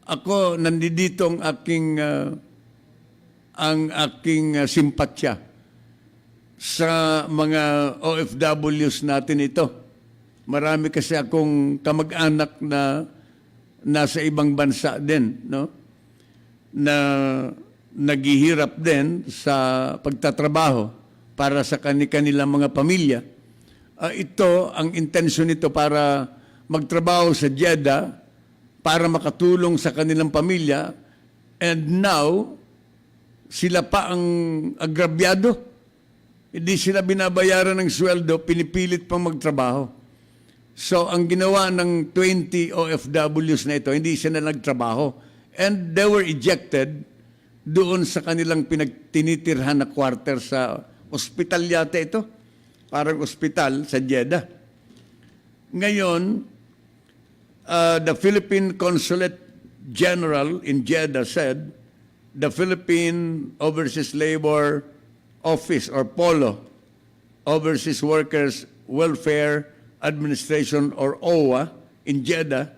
Ako nandito ang aking simpatya sa mga OFWs natin ito. Marami kasi akong kamag-anak na nasa ibang bansa din, no? Na naghihirap din sa pagtatrabaho para sa kanilang mga pamilya. Ito, ang intensyon nito para magtrabaho sa Jeddah, para makatulong sa kanilang pamilya, and now, sila pa ang agrabyado. Hindi sila binabayaran ng sweldo, pinipilit pang magtrabaho. So, ang ginawa ng 20 OFWs na ito, hindi sila nagtrabaho. And they were ejected doon sa kanilang pinagtinitirhan na quarter sa ospital yata ito. Parang ospital sa Jeddah. Ngayon, the Philippine Consulate General in Jeddah said, the Philippine Overseas Labor Office or POLO, Overseas Workers Welfare Administration or OWA in Jeddah,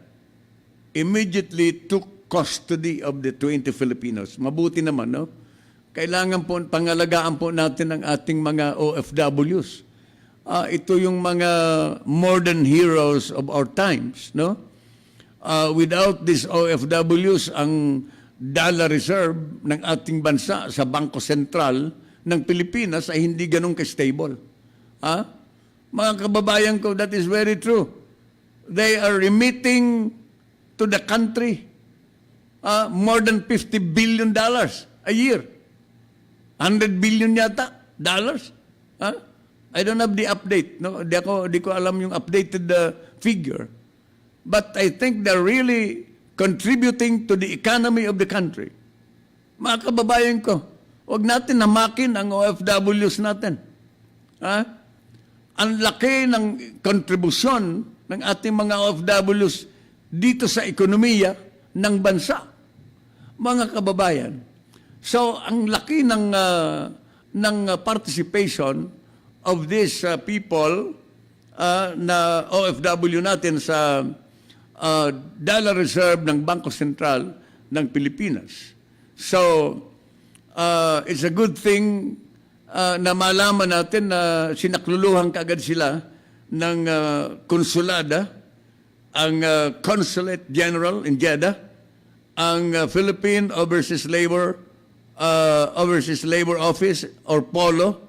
immediately took custody of the 20 Filipinos. Mabuti naman, no? Kailangan po, pangalagaan po natin ang ating mga OFWs. Ito yung mga modern heroes of our times, no? Without these OFWs, ang dollar reserve ng ating bansa sa Bangko Sentral ng Pilipinas ay hindi ganun ka-stable. Mga kababayan ko, that is very true. They are remitting to the country more than $50 billion a year. 100 billion yata dollars. I don't have the update. No? Di ko alam yung updated figure. But I think they're really contributing to the economy of the country. Mga kababayan ko, huwag natin hamakin ang OFWs natin. Ang laki ng kontribusyon ng ating mga OFWs dito sa ekonomiya ng bansa. Mga kababayan, so ang laki ng participation of these people na OFW natin sa dollar reserve ng Bangko Sentral ng Pilipinas. So, it's a good thing na malaman natin na sinakluluhan kaagad sila ng konsulada, ang Consulate General in Jeddah, ang Philippine Overseas Labor Office or POLO,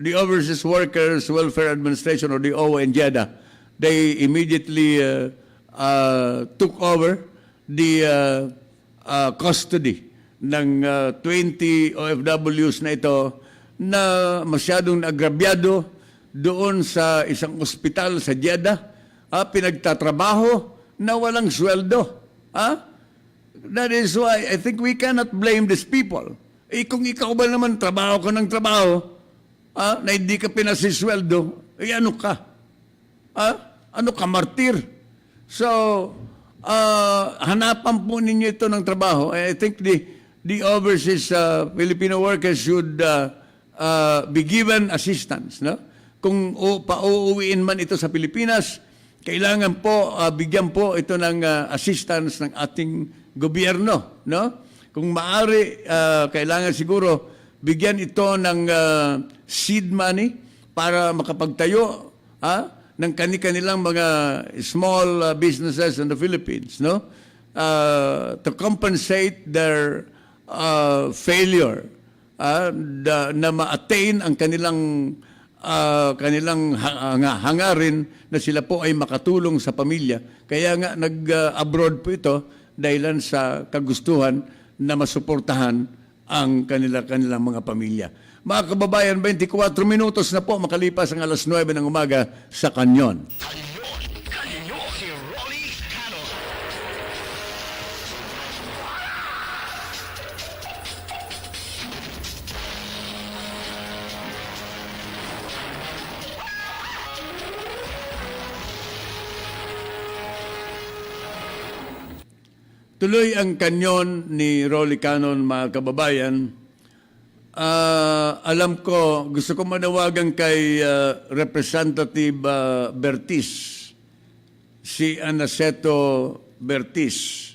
the Overseas Workers Welfare Administration or the OWA in Jeddah. They immediately took over the custody ng 20 OFWs na ito na masyadong agrabyado doon sa isang ospital sa Jeddah, pinagtatrabaho na walang sweldo. That is why I think we cannot blame these people. Kung ikaw ba naman trabaho ka ng trabaho, na hindi ka pinasisweldo, ano ka? Ano ka, martir? So, hanapan po ninyo ito ng trabaho. I think the overseas Filipino workers should be given assistance. No? Kung pauuwiin man ito sa Pilipinas, kailangan po, bigyan po ito ng assistance ng ating gobyerno. No? Kung maaari, kailangan siguro bigyan ito ng seed money para makapagtayo ng kanilang mga small businesses in the Philippines, no? To compensate their failure na ma-attain ang kanilang hangarin na sila po ay makatulong sa pamilya. Kaya nga nag-abroad po ito dahilan sa kagustuhan na masuportahan ang kanilang mga pamilya. Mga kababayan, 24 minutos na po makalipas ang alas 9 ng umaga sa Kanyon. Kanyon, si Rolly Canon. Tuloy ang Kanyon ni Rolly Canon, mga kababayan. Alam ko, gusto ko manawagan kay Representative Bertis, si Anaceto Bertis.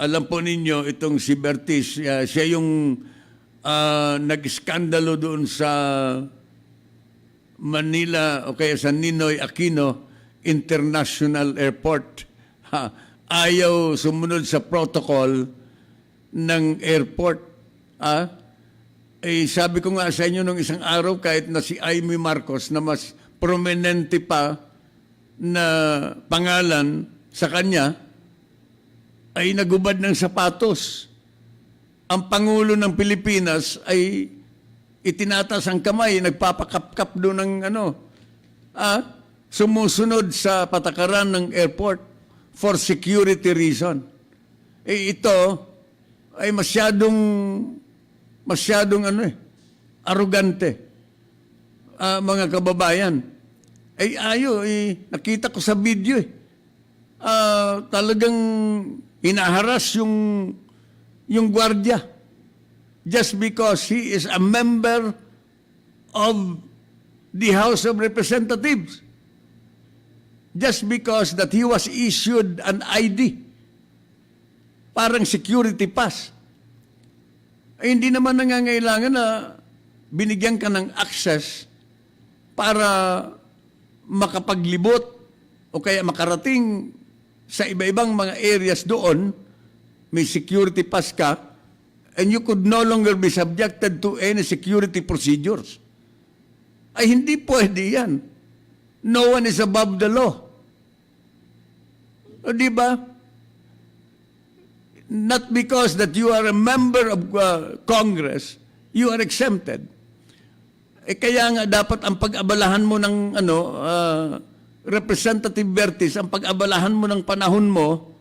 Alam po ninyo, itong si Bertis, siya yung nag-skandalo doon sa Manila o kaya sa Ninoy Aquino International Airport. Ayaw sumunod sa protocol ng airport. Sabi ko nga sa inyo nung isang araw, kahit na si Amy Marcos na mas prominente pa na pangalan sa kanya, ay nagubad ng sapatos. Ang Pangulo ng Pilipinas ay itinatas ang kamay, nagpapakapkap doon ng sumusunod sa patakaran ng airport for security reason. Ito ay masyadong arrogante. Mga kababayan. Nakita ko sa video talagang hinaharas yung gwardiya just because he is a member of the House of Representatives. Just because that he was issued an ID. Parang security pass. Hindi naman nangangailangan na binigyan ka ng access para makapaglibot o kaya makarating sa iba-ibang mga areas doon, may security pass ka, and you could no longer be subjected to any security procedures. Ay hindi pwede yan. No one is above the law. O di ba? Not because that you are a member of Congress, you are exempted. Kaya nga dapat ang pag-abalahan mo ng Representative Bertis, ang pag-abalahan mo ng panahon mo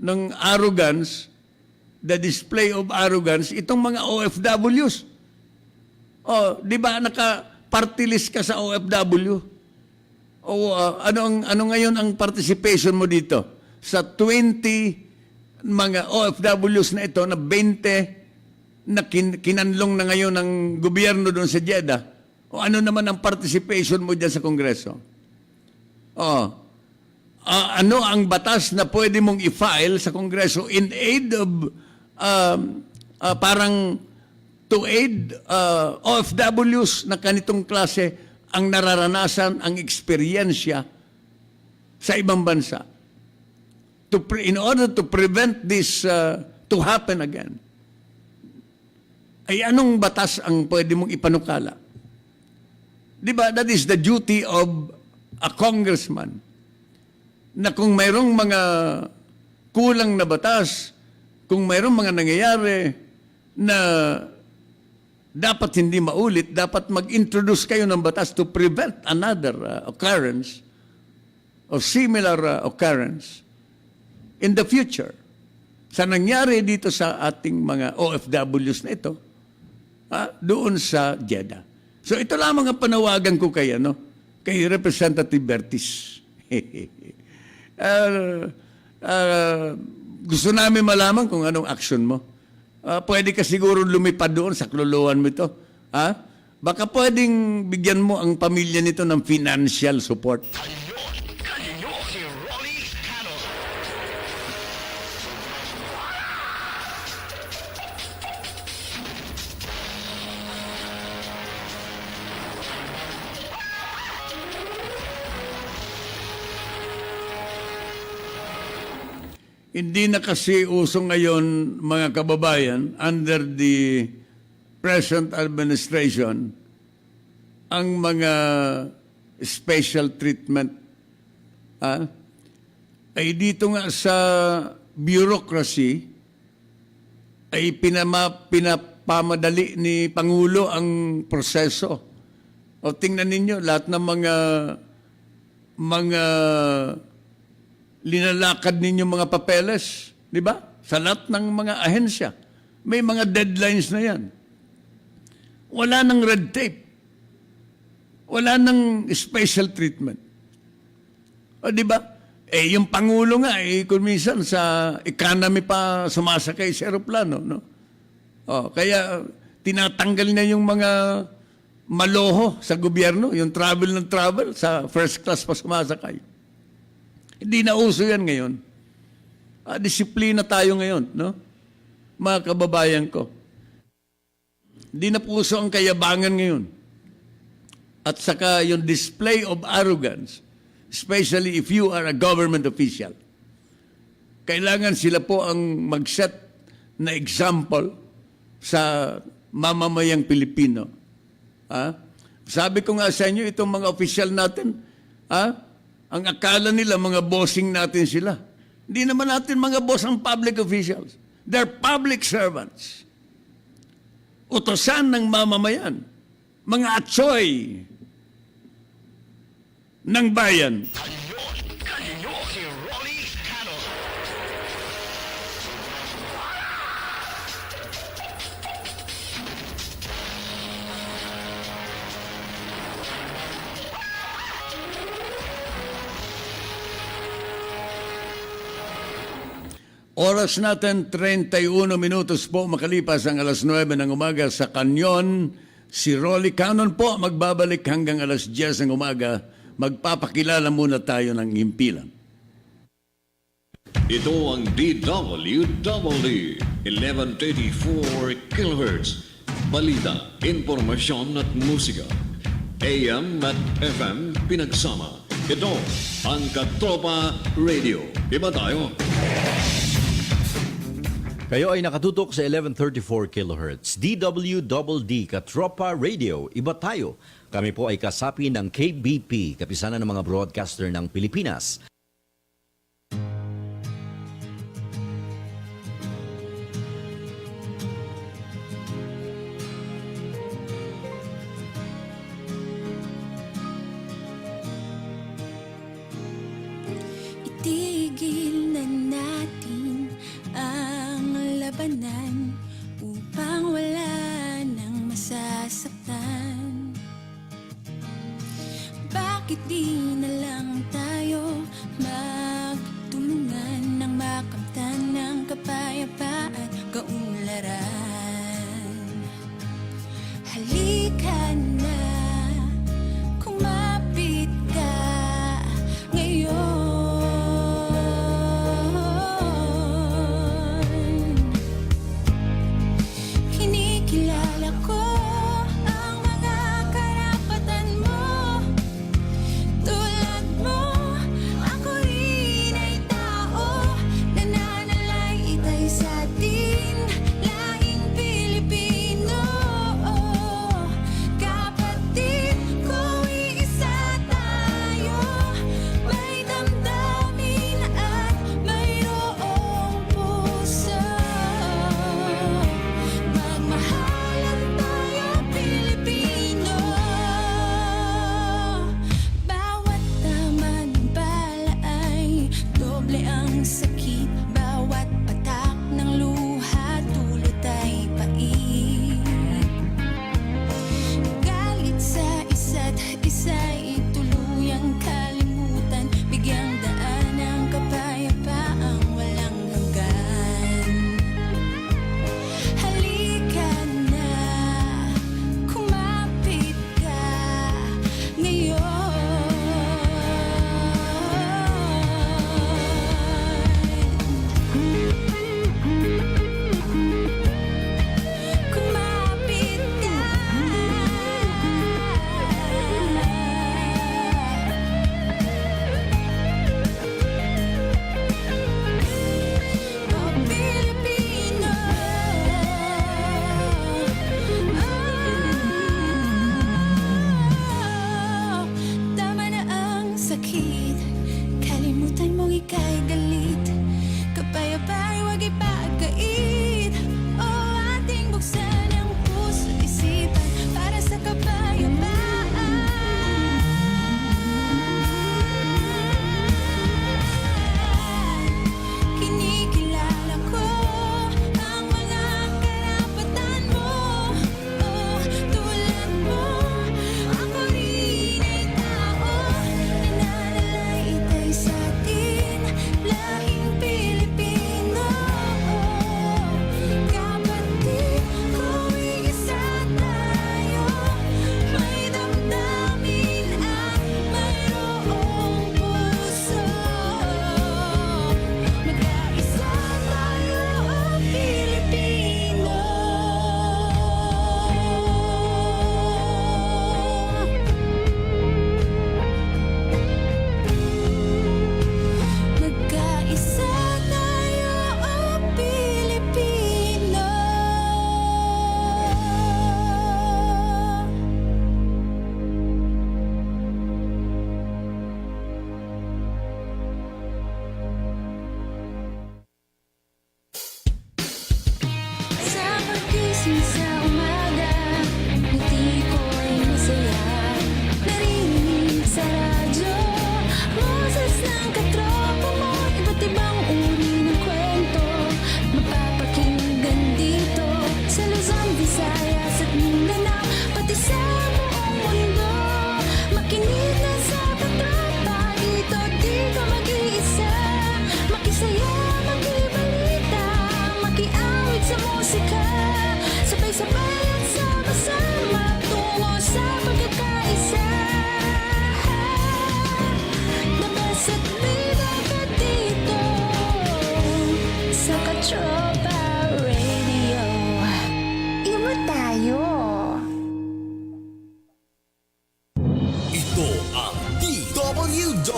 ng arrogance, the display of arrogance, itong mga OFWs. Di ba naka-party list ka sa OFW? Ano ngayon ang participation mo dito? Sa 20 mga OFWs na ito, na 20 na kinanlong na ngayon ng gobyerno doon sa Jeddah, o ano naman ang participation mo dyan sa Kongreso? Ano ang batas na pwede mong i-file sa Kongreso in aid of, to aid OFWs na kanitong klase ang nararanasan, ang eksperyensya sa ibang bansa. In order to prevent this to happen again, ay anong batas ang pwede mong ipanukala? Di ba? That is the duty of a congressman. Na kung mayroong mga kulang na batas, kung mayroong mga nangyayari na dapat hindi maulit, dapat mag-introduce kayo ng batas to prevent another occurrence or similar occurrence in the future. Sa nangyari dito sa ating mga OFWs na ito, doon sa Jeddah. So ito lamang ang panawagan ko kay Representative Bertis. Gusto namin malaman kung anong action mo. Pwede ka siguro lumipad doon, sakluluhan mo ito. Baka pwedeng bigyan mo ang pamilya nito ng financial support. Kanyon, si Rolly Canon. Hindi na kasi uso ngayon, mga kababayan, under the present administration, ang mga special treatment. Ay dito nga sa bureaucracy, ay pinapamadali ni Pangulo ang proseso. O tingnan ninyo, lahat ng mga linalakad ninyo mga papeles, di ba? Sa lahat ng mga ahensya. May mga deadlines na yan. Wala nang red tape. Wala nang special treatment. O di ba? Yung Pangulo nga, kung minsan sa economy pa sumasakay sa aeroplano, no? Kaya tinatanggal niya yung mga maloho sa gobyerno, yung travel ng travel, sa first class pa sumasakay. Hindi na uso yan ngayon. Disiplina tayo ngayon, no? Mga kababayan ko. Hindi na puso ang kayabangan ngayon. At saka yung display of arrogance, especially if you are a government official. Kailangan sila po ang mag-set na example sa mamamayang Pilipino. Sabi ko nga sa inyo, itong mga official natin, ang akala nila mga bossing natin sila. Hindi naman natin mga boss ang public officials. They're public servants. Utosan ng mamamayan. Mga atsoy ng bayan. Kanyon, si Rolly Canon. Oras natin, 31 minutos po makalipas ang alas 9 ng umaga sa Kanyon. Si Rolly Canon po magbabalik hanggang alas 10 ng umaga. Magpapakilala muna tayo ng himpilan. Ito ang DWDD 1134 kHz. Balita, impormasyon at musika. AM at FM pinagsama. Ito ang Katropa Radio. Iba tayo. Kayo ay nakatutok sa 1134 kHz. DWDD Katropa Radio. Iba tayo. Kami po ay kasapi ng KBP, kapisanan ng mga broadcaster ng Pilipinas. Itigil na natin ang labanan upang wala nang masasaktan. Bakit di na lang tayo magtulungan nang makamtan ng kapayapaan, kaunlaran? Halika na, kumapit ka ngayon. Kinikilala ko ang mga karapatan mo. Tulad mo, ako rin ay tao, nananalaytay sa atin, laing Pilipino.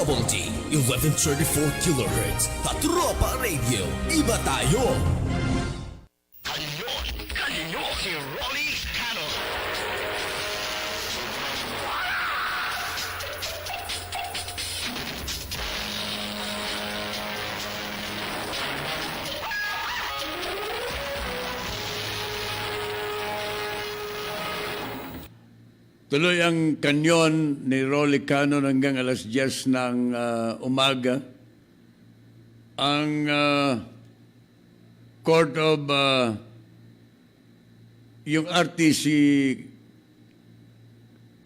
DWDD 1134 kHz Katropa Radio. Iba tayo. Kanyon, kanyon, si Rolly Canon. Tuloy ang kanyon ni Rolly Canon hanggang alas 10 ng umaga. Ang Court of yung RTC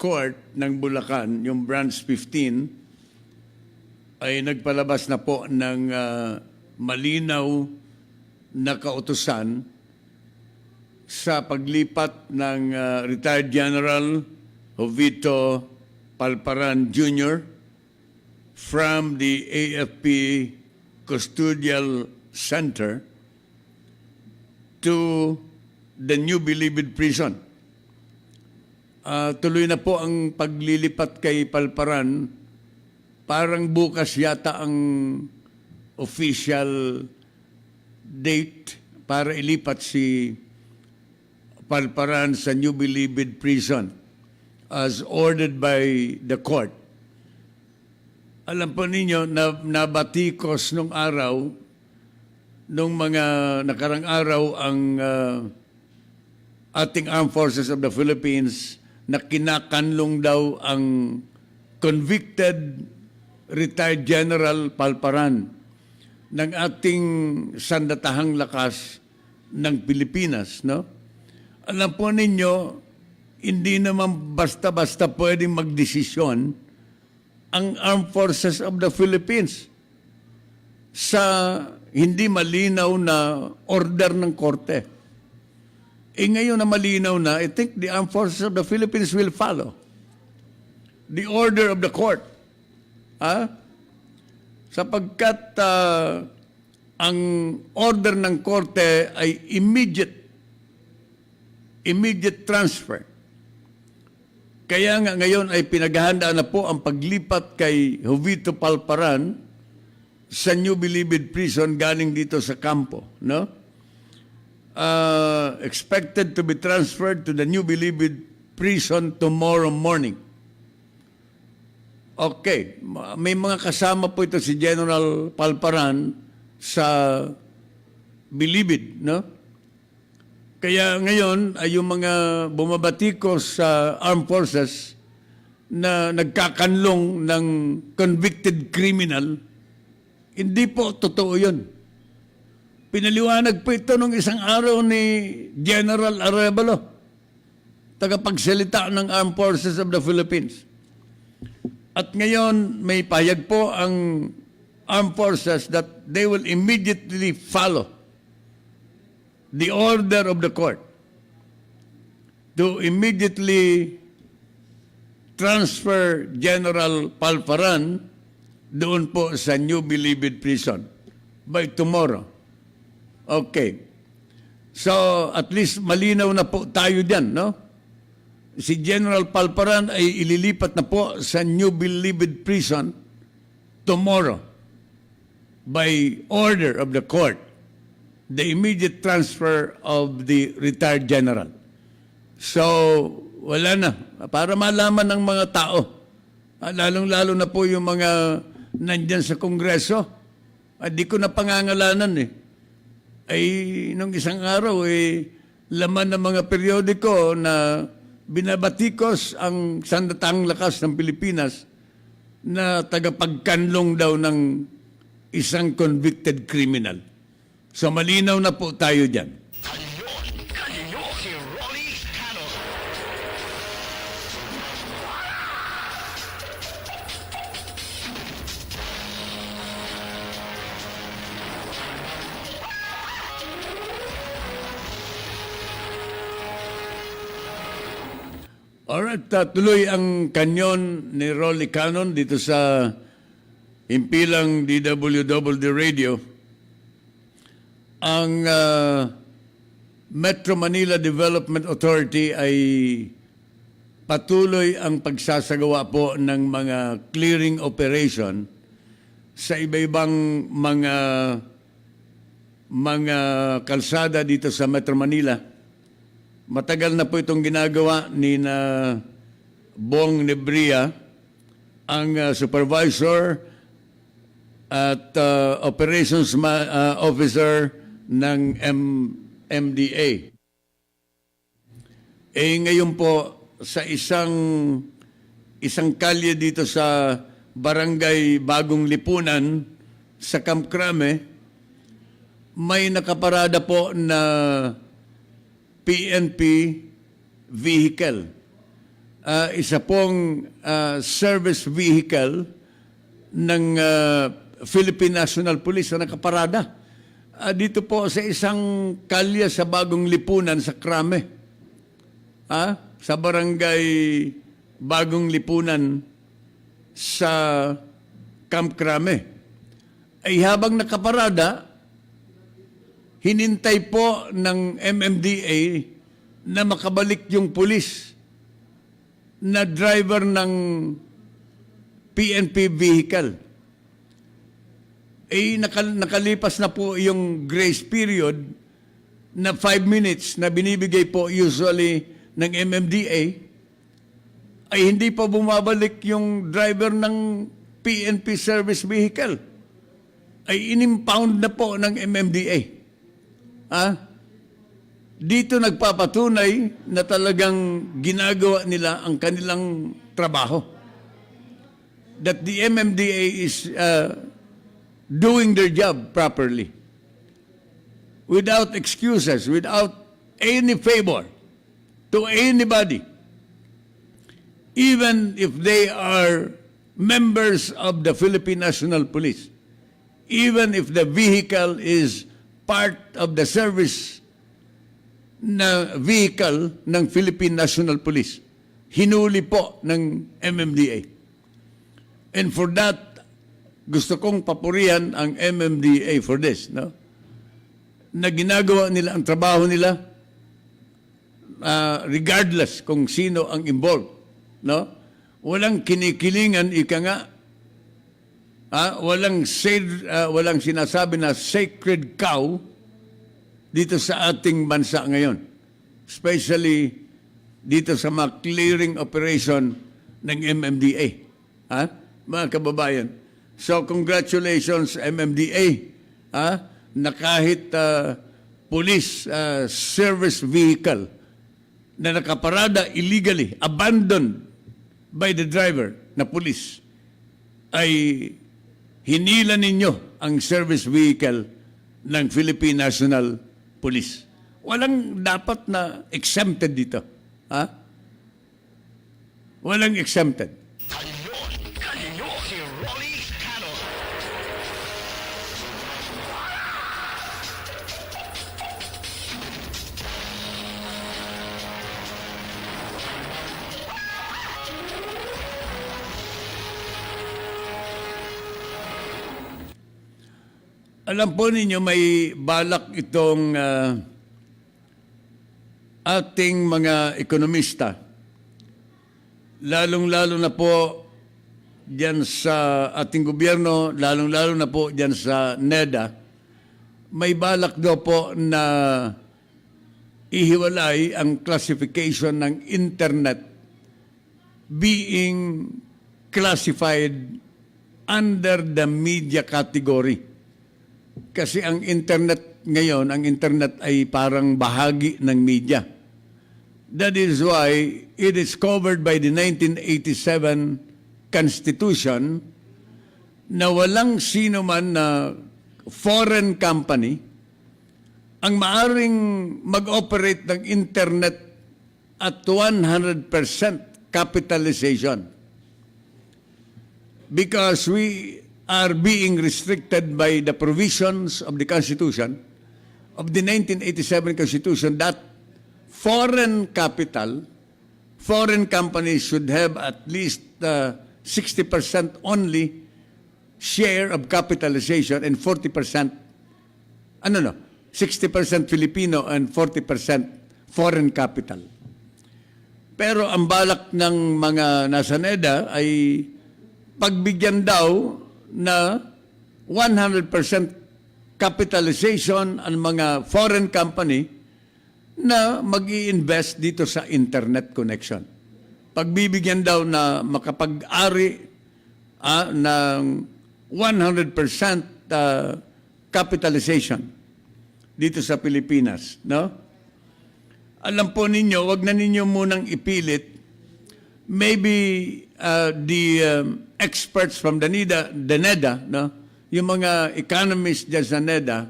Court ng Bulacan, yung Branch 15, ay nagpalabas na po ng malinaw na kautusan sa paglipat ng retired General Jovito Palparan Jr. from the AFP Custodial Center to the New Bilibid Prison. Tuloy na po ang paglilipat kay Palparan. Parang bukas yata ang official date para ilipat si Palparan sa New Bilibid Prison as ordered by the court. Alam po ninyo, nabatikos nung araw, nung mga nakarang araw ang ating Armed Forces of the Philippines na kinakanlong daw ang convicted retired General Palparan ng ating sandatahang lakas ng Pilipinas, no? Alam po ninyo, hindi naman basta-basta pwedeng magdesisyon ang Armed Forces of the Philippines sa hindi malinaw na order ng korte. Ngayon na malinaw na, I think the Armed Forces of the Philippines will follow the order of the court. Sapagkat ang order ng korte ay immediate transfer. Kaya nga ngayon ay pinaghahandaan na po ang paglipat kay Jovito Palparan sa New Bilibid Prison galing dito sa kampo, no? Expected to be transferred to the New Bilibid Prison tomorrow morning. Okay, may mga kasama po ito si General Palparan sa Bilibid, no? Kaya ngayon ay yung mga bumabatikos sa armed forces na nagkakanlong ng convicted criminal, hindi po totoo yun. Pinaliwanag po ito nung isang araw ni General Arevalo, tagapagsalita ng Armed Forces of the Philippines. At ngayon may payag po ang armed forces that they will immediately follow the order of the court to immediately transfer General Palparan doon po sa New Bilibid Prison by tomorrow. Okay. So, at least malinaw na po tayo dyan, no? Si General Palparan ay ililipat na po sa New Bilibid Prison tomorrow by order of the court. The immediate transfer of the retired general. So, wala na. Para malaman ng mga tao, lalong-lalo na po yung mga nandyan sa Kongreso, di ko na pangangalanan eh. Ay, nung isang araw, laman ng mga periodiko na binabatikos ang sandatahang lakas ng Pilipinas na tagapagkanlong daw ng isang convicted criminal. So malinaw na po tayo dyan. Kanyon, kanyon, si Rolly Canon. Alright, tuloy ang kanyon ni Rolly Canon dito sa impilang DWDD Radio. Ang Metro Manila Development Authority ay patuloy ang pagsasagawa po ng mga clearing operation sa iba-ibang mga kalsada dito sa Metro Manila. Matagal na po itong ginagawa ni na Bong Nebria, ang supervisor at operations officer ng MDA. Ngayon po, sa isang kalye dito sa Barangay Bagong Lipunan sa Camp Crame, may nakaparada po na PNP vehicle. Isa pong service vehicle ng Philippine National Police na nakaparada. Dito po sa isang kalye sa Bagong Lipunan sa Crame. Sa Barangay Bagong Lipunan sa Camp Crame. Ay habang nakaparada, hinintay po ng MMDA na makabalik yung pulis na driver ng PNP vehicle. Nakalipas na po yung grace period na 5 minutes na binibigay po usually ng MMDA, ay hindi pa bumabalik yung driver ng PNP service vehicle. Ay inimpound na po ng MMDA. Dito nagpapatunay na talagang ginagawa nila ang kanilang trabaho. That the MMDA is doing their job properly. Without excuses, without any favor to anybody. Even if they are members of the Philippine National Police. Even if the vehicle is part of the service na vehicle ng Philippine National Police. Hinuli po ng MMDA. And for that, gusto kong papurihan ang MMDA for this, no? Na ginagawa nila ang trabaho nila regardless kung sino ang involved, no? Walang kinikilingan, ika nga. Walang sinasabi na sacred cow dito sa ating bansa ngayon. Especially dito sa mga clearing operation ng MMDA. Mga kababayan. So congratulations MMDA na kahit police service vehicle na nakaparada illegally, abandoned by the driver na police, ay hinila ninyo ang service vehicle ng Philippine National Police. Walang dapat na exempted dito. Walang exempted. Kanyon, si Rolly Canon. Alam po ninyo, may balak itong ating mga ekonomista, lalong-lalo na po diyan sa ating gobyerno, lalong-lalo na po diyan sa NEDA, may balak daw po na ihiwalay ang classification ng internet being classified under the media category. Kasi ang internet ngayon, ang internet ay parang bahagi ng media. That is why it is covered by the 1987 Constitution na walang sino man na foreign company ang maaring mag-operate ng internet at 100% capitalization. Because we are being restricted by the provisions of the Constitution, of the 1987 Constitution, that foreign capital, foreign companies should have at least 60% only share of capitalization and 40%, 60% Filipino and 40% foreign capital. Pero ang balak ng mga nasa NEDA ay pagbigyan daw na 100% capitalization ang mga foreign company na mag-i-invest dito sa internet connection. Pagbibigyan daw na makapag-ari ng 100% capitalization dito sa Pilipinas, no? Alam po ninyo, wag na ninyo munang ipilit. Maybe the experts from the NEDA, no? Yung mga economists dyan sa NEDA,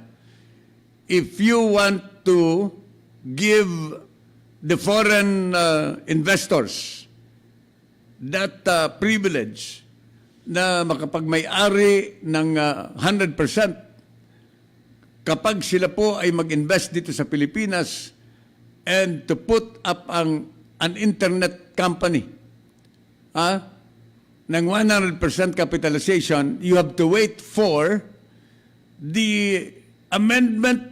if you want to give the foreign investors that privilege na makapagmay-ari ng 100%, kapag sila po ay mag-invest dito sa Pilipinas, and to put up an internet company ng 100% capitalization, you have to wait for the amendment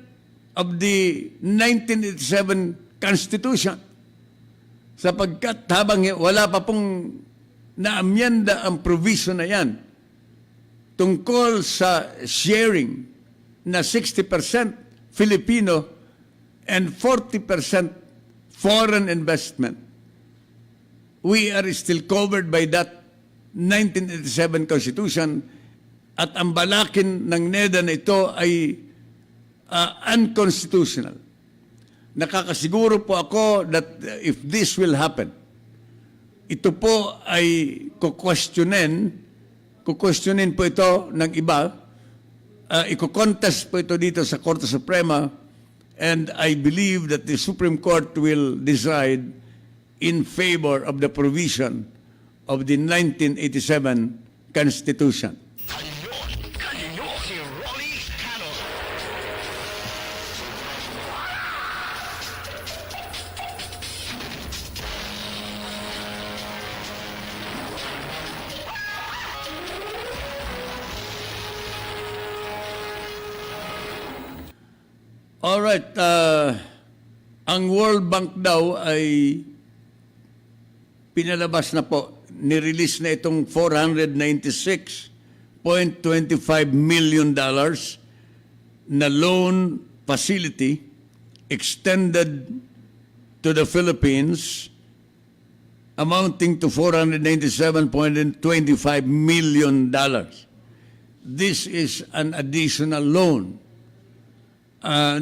of the 1987 Constitution. Sapagkat habang wala pa pong naamyenda ang provision na yan tungkol sa sharing na 60% Filipino and 40% foreign investment, we are still covered by that 1987 Constitution, at ang balakin ng NEDA na ito ay unconstitutional. Nakakasiguro po ako that if this will happen, ito po ay kukwestiyonin po ito ng iba, iko-contest po ito dito sa Korte Suprema. And I believe that the Supreme Court will decide in favor of the provision of the 1987 Constitution. Kanyon, si Rolly Canon. Alright, ang World Bank daw ay pinalabas na po, nirelease na itong $496.25 million na loan facility extended to the Philippines amounting to $497.25 million. This is an additional loan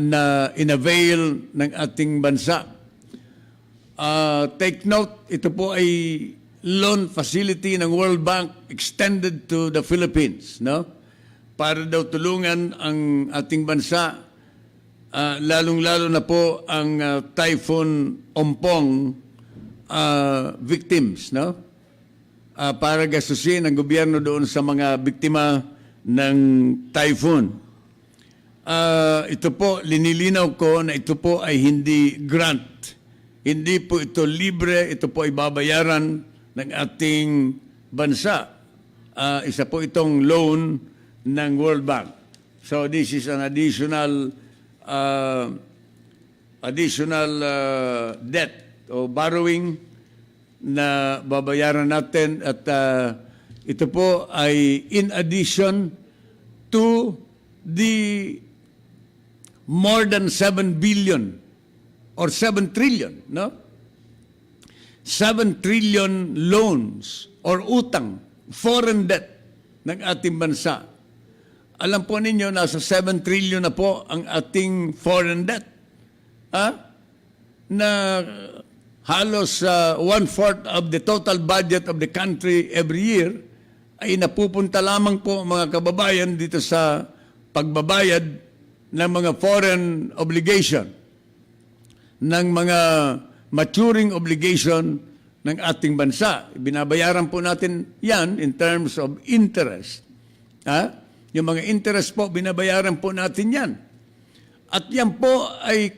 na inavail ng ating bansa. Take note, ito po ay loan facility ng World Bank extended to the Philippines, no? Para daw tulungan ang ating bansa, lalong-lalo na po ang Typhoon Ompong victims, no? Para gastusin ang gobyerno doon sa mga biktima ng typhoon. Ito po, linilinaw ko na ito po ay hindi grant. Hindi po ito libre, ito po ay babayaran ng ating bansa. Isa po itong loan ng World Bank. So this is an additional debt o borrowing na babayaran natin, at ito po ay in addition to the more than 7 billion or 7 trillion, no? 7 trillion loans or utang, foreign debt ng ating bansa. Alam po ninyo, nasa 7 trillion na po ang ating foreign debt. Na halos 1/4 of the total budget of the country every year ay napupunta lamang po, mga kababayan, dito sa pagbabayad ng mga foreign obligation, ng mga maturing obligation ng ating bansa. Binabayaran po natin yan in terms of interest. Yung mga interest po, binabayaran po natin yan. At yan po ay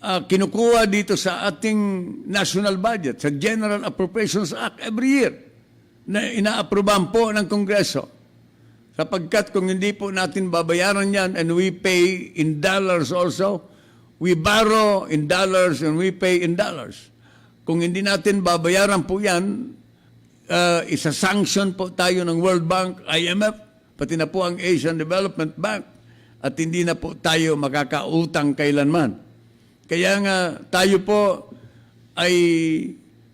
kinukuha dito sa ating national budget, sa General Appropriations Act every year, na inaaprobahan po ng Kongreso. Sapagkat kung hindi po natin babayaran yan, and we pay in dollars also, we borrow in dollars and we pay in dollars. Kung hindi natin babayaran po yan, isa-sanction po tayo ng World Bank, IMF, pati na po ang Asian Development Bank, at hindi na po tayo makakautang kailanman. Kaya nga tayo po ay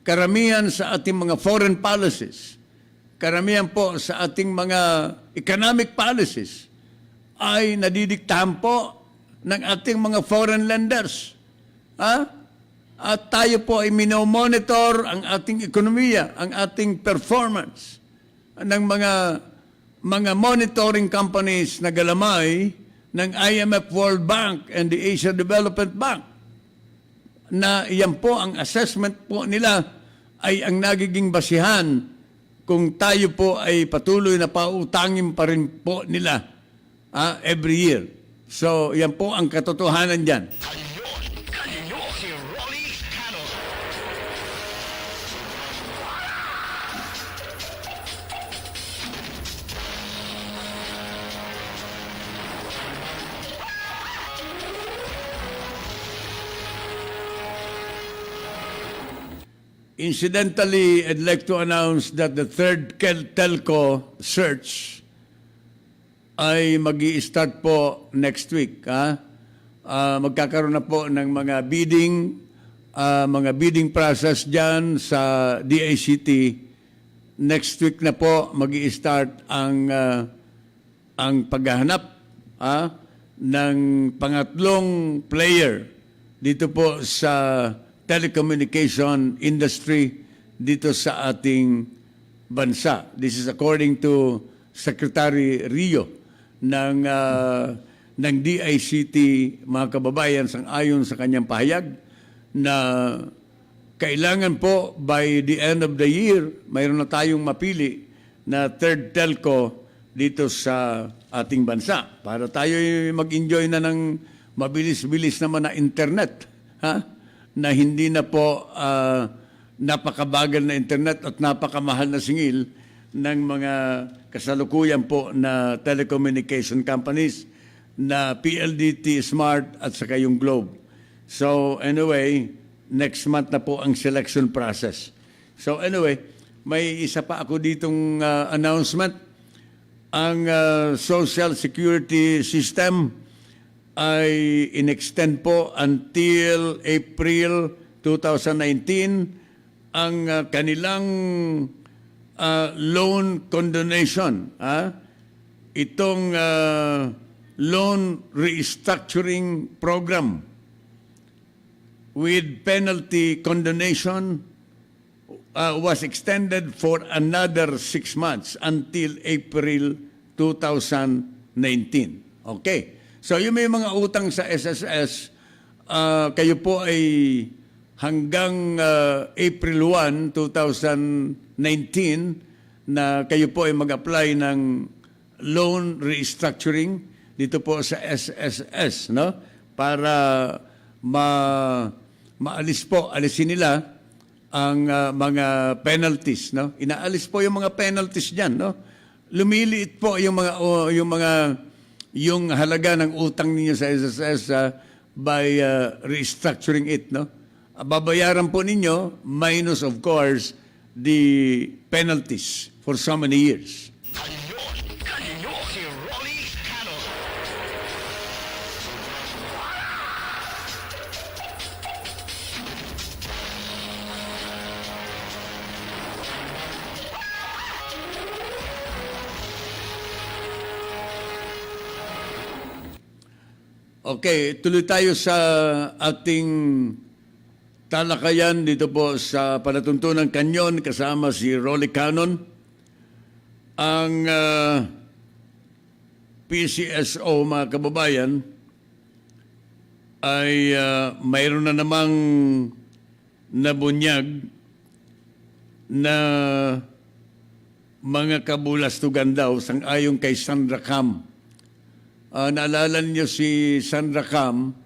karamihan sa ating mga foreign policies, karamihan po sa ating mga economic policies ay nadidiktahan po ng ating mga foreign lenders. At tayo po ay minomonitor ang ating ekonomiya, ang ating performance ng mga monitoring companies na galamay ng IMF, World Bank, and the Asian Development Bank, na iyan po ang assessment po nila ay ang nagiging basihan kung tayo po ay patuloy na pautangin pa rin po nila every year. So, yan po ang katotohanan dyan. Kanyon, si Rolly Canon. Incidentally, I'd like to announce that the third telco search ay mag-i-start po next week. Magkakaroon na po ng mga bidding process dyan sa DICT. Next week na po mag-i-start ang paghahanap ng pangatlong player dito po sa telecommunication industry dito sa ating bansa. This is according to Secretary Rio ng DICT, mga kababayan, sang-ayon sa kanyang pahayag na kailangan po by the end of the year, mayroon na tayong mapili na third telco dito sa ating bansa para tayo mag-enjoy na ng mabilis-bilis naman na internet, na hindi na po napakabagal na internet at napakamahal na singil ng mga kasalukuyan po na telecommunication companies na PLDT, Smart at saka yung Globe. So anyway, next month na po ang selection process. So anyway, may isa pa ako ditong announcement. Ang Social Security System ay in-extend po until April 2019 ang kanilang loan condonation. Itong loan restructuring program with penalty condonation was extended for another 6 months until April 2019. Okay. So yung may mga utang sa SSS, kayo po ay hanggang April 1, 2019 na kayo po ay mag-apply ng loan restructuring dito po sa SSS, no? Para alisin nila ang mga penalties, no? Inaalis po yung mga penalties diyan, no? Lumiliit po yung halaga ng utang ninyo sa SSS by restructuring it, no? Babayaran po ninyo minus, of course, the penalties for so many years. Kanyon, si Rolly Canon. Okay, tuloy tayo sa ating talakayan dito po sa palatuntunan Kanyon kasama si Rolly Canon. Ang PCSO, mga kababayan, ay mayroon na namang nabunyag na mga kabulastugan daw sang-ayon kay Sandra Cam. Naalala niyo si Sandra Cam,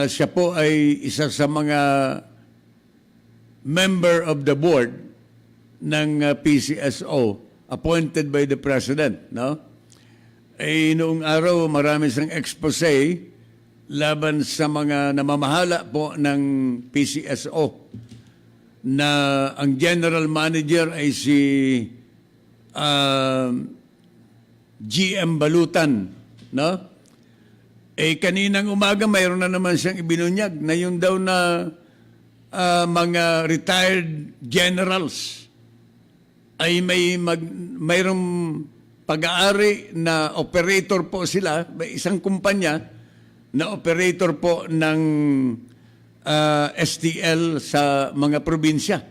siya po ay isa sa mga member of the board ng PCSO appointed by the President, no? Noong araw marami siyang expose laban sa mga namamahala po ng PCSO. na ang general manager ay si GM Balutan, no? Kaninang umaga mayroon na naman siyang ibinunyag na yung daw na mga retired generals ay mayroong pag-aari na operator po sila, may isang kumpanya na operator po ng STL sa mga probinsya.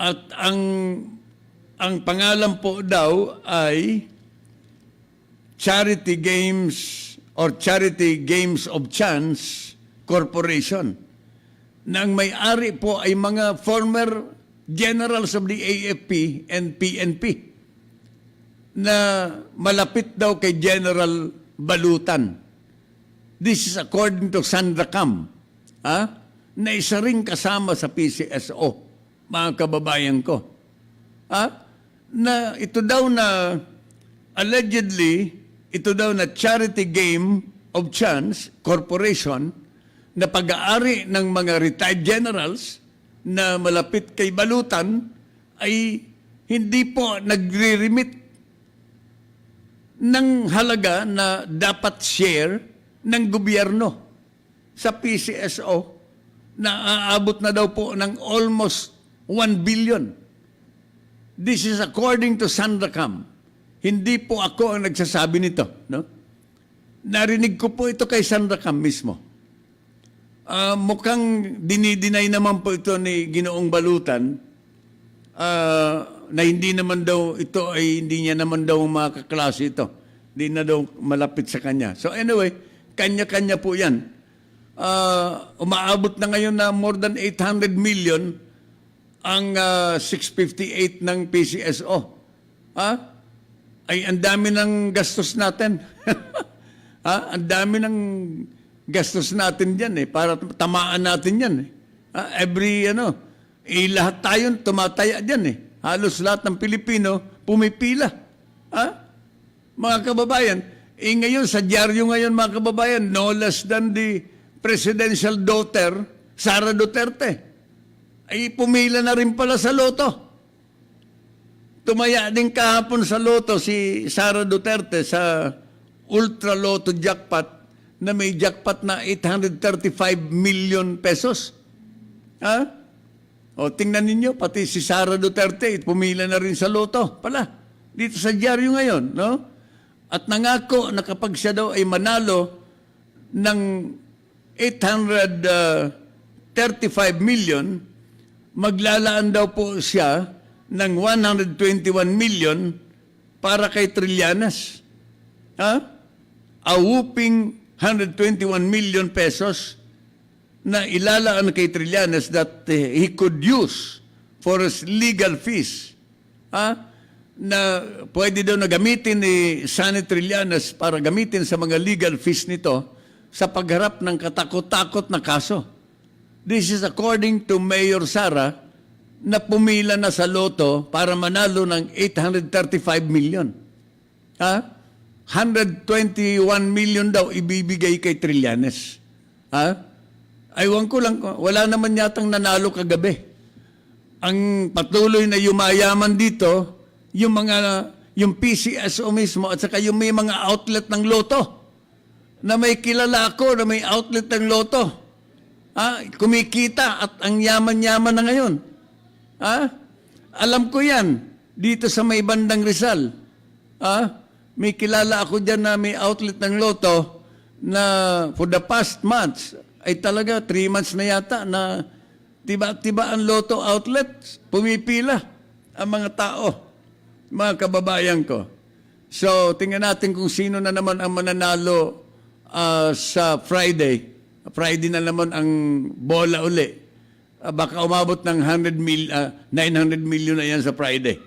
At ang pangalan po daw ay Charity Games or Charity Games of Chance Corporation. Nang may-ari po ay mga former generals of the AFP and PNP na malapit daw kay General Balutan. This is according to Sandra Cam, na isa ring kasama sa PCSO, mga kababayan ko. Na ito daw na allegedly, ito daw na Charity Game of Chance Corporation na pag-aari ng mga retired generals na malapit kay Balutan ay hindi po nagre-remit ng halaga na dapat share ng gobyerno sa PCSO na aabot na daw po ng almost 1 billion. This is according to Sandra Cam. Hindi po ako ang nagsasabi nito, no? Narinig ko po ito kay Sandra Cam mismo. Mukhang dinidinay naman po ito ni Ginoong Balutan na hindi naman daw ito ay hindi niya naman daw makaklase ito. Hindi na daw malapit sa kanya. So anyway, kanya-kanya po yan. Umaabot na ngayon na more than 800 million ang 658 ng PCSO. Ay ang dami ng gastos natin. Ang dami ng gastos natin dyan para tamaan natin yan lahat tayo tumataya dyan Halos lahat ng Pilipino pumipila. Mga kababayan, ngayon sa dyaryo ngayon mga kababayan, no less than the presidential daughter, Sara Duterte, ay pumila na rin pala sa loto. Tumaya din kahapon sa loto si Sara Duterte sa Ultra Lotto jackpot na may jackpot na 835 million pesos. O tingnan ninyo, pati si Sara Duterte, pumila na rin sa loto pala. Dito sa dyaryo ngayon, no? At nangako na kapag siya daw ay manalo ng 835 million, maglalaan daw po siya ng 121 million para kay Trillanes. A whooping 121 million pesos na ilalaan kay Trillanes that he could use for his legal fees. Na pwede daw na gamitin ni Sunny Trillanes para gamitin sa mga legal fees nito sa pagharap ng katakot-takot na kaso. This is according to Mayor Sara na pumila na sa loto para manalo ng 835 million. 121 million daw ibibigay kay Trillanes. Aywan ko lang, wala naman yatang nanalo kagabi. Ang patuloy na yumayaman dito, yung PCSO mismo at saka yung may mga outlet ng loto na may kilala ako na may outlet ng loto. Kumikita at ang yaman-yaman na ngayon. Alam ko yan, dito sa may bandang Rizal. May kilala ako dyan na may outlet ng loto na for the past months, ay talaga 3 months na yata na tiba-tiba ang loto outlet, pumipila ang mga tao, mga kababayan ko. So, tingnan natin kung sino na naman ang mananalo sa Friday. Friday na naman ang bola uli. Baka umabot ng 900 million na yan sa Friday.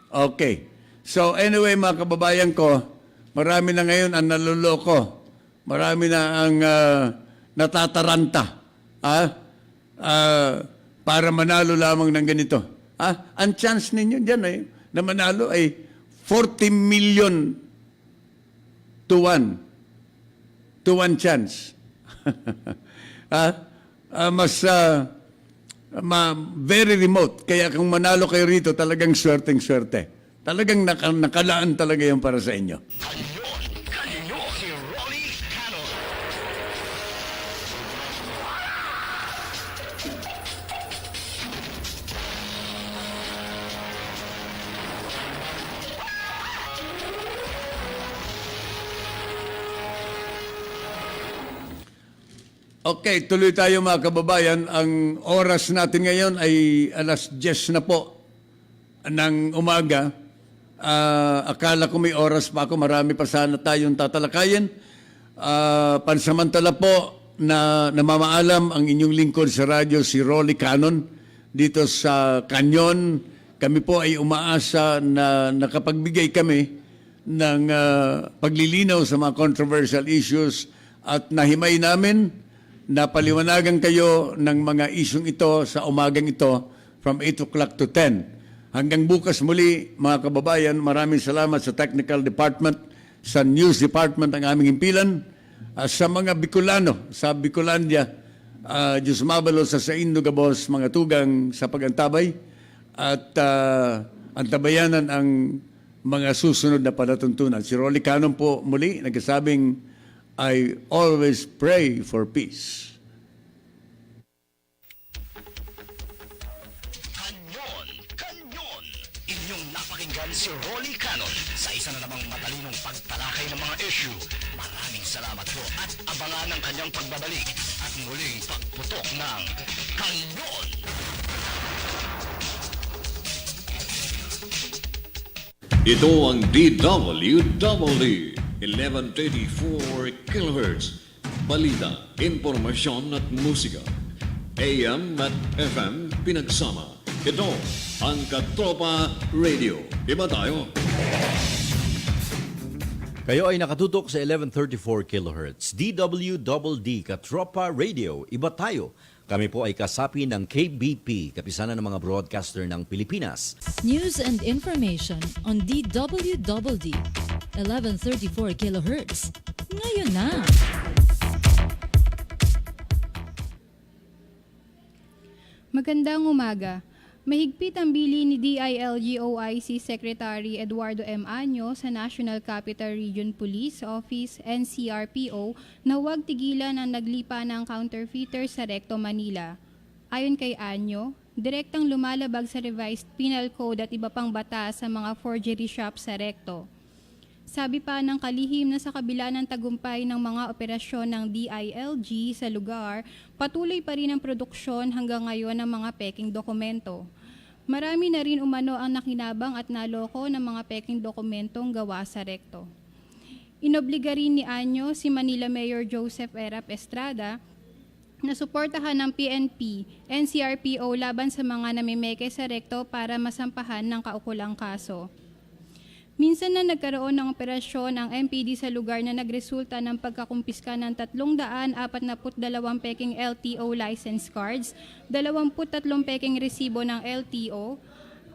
Okay. So anyway mga kababayan ko, marami na ngayon ang naluloko. Marami na ang natataranta para manalo lamang ng ganito. Ang chance ninyo dyan na manalo ay 40 million to 1 chance. very remote. Kaya kung manalo kayo rito, talagang swerteng-swerte. Talagang nakalaan talaga yan para sa inyo. Kanyon, kanyon, si Rolly Canon. Okay, tuloy tayo mga kababayan. Ang oras natin ngayon ay alas 10 na po ng umaga. Akala ko may oras pa ako, marami pa sana tayong tatalakayin. Pansamantala po na namamaalam ang inyong lingkod sa radyo, si Rolly Canon, dito sa Kanyon. Kami po ay umaasa na nakapagbigay kami ng paglilinaw sa mga controversial issues at nahimay namin na paliwanagan kayo ng mga isyong ito sa umagang ito from 8 o'clock to 10. Hanggang bukas muli, mga kababayan, maraming salamat sa Technical Department, sa News Department ang aming impilan, sa mga Bicolano, sa Bicolandia, Diyos mabalo sa Indo Gabos, mga tugang sa pagantabay, at antabayanan ang mga susunod na palatuntunan. Si Rolly Canon po muli, nagsasabing, I always pray for peace. Kanyon, kanyon. Inyong napakinggan si Rolly Canon sa isa na namang matalinong pagtalakay ng mga issue. Maraming salamat po at abangan ang kanyang pagbabalik at muling pagputok ng Kanyon. Ito ang DWDD 1134 kHz. Balita, impormasyon at musika. AM at FM pinagsama. Ito ang Katropa Radio. Iba tayo. Kayo ay nakatutok sa 1134 kHz. DWDD Katropa Radio. Iba tayo. Kami po ay kasapi ng KBP, kapisanan ng mga broadcaster ng Pilipinas. News and information on DWDD 1134 kHz. Ngayon na! Magandang umaga. Mahigpit ang bili ni DILG-OIC Secretary Eduardo M. Año sa National Capital Region Police Office, NCRPO, na huwag tigilan ang naglipa ng counterfeiter sa Recto, Manila. Ayon kay Año, direktang lumalabag sa revised penal code at iba pang batas sa mga forgery shop sa Recto. Sabi pa ng kalihim na sa kabila ng tagumpay ng mga operasyon ng DILG sa lugar, patuloy pa rin ang produksyon hanggang ngayon ng mga peking dokumento. Marami na rin umano ang nakinabang at naloko ng mga peking dokumentong gawa sa Recto. Inobliga rin ni Año si Manila Mayor Joseph Erap Estrada na suportahan ng PNP, NCRPO laban sa mga namimeke sa Recto para masampahan ng kaukulang kaso. Minsan na nagkaroon ng operasyon ang MPD sa lugar na nagresulta ng pagkakumpiska ng 342 peking LTO license cards, 23 peking resibo ng LTO,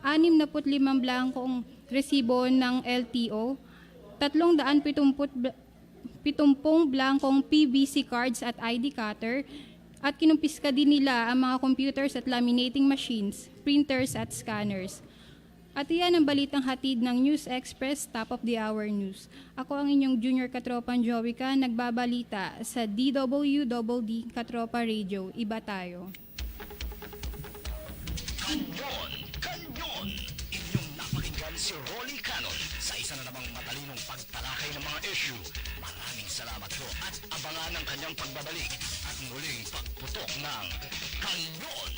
65 blankong resibo ng LTO, 370 blankong PVC cards at ID cutter, at kinumpiska din nila ang mga computers at laminating machines, printers at scanners. At iyan ang balitang hatid ng News Express Top of the Hour News. Ako ang inyong junior katropang Jowica, nagbabalita sa DWDD Katropa Radio. Iba tayo. Kanyon, kanyon. Inyong napakinggan si Rolly Canon sa isa na namang matalinong pagtalakay ng mga issue. Maraming salamat po at abangan ang kanyang pagbabalik at muling pagputok ng Kanyon.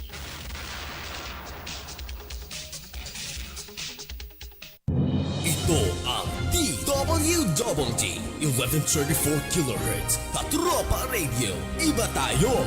Ito ang DWDD 1134 kHz Katropa Radio. Iba tayo.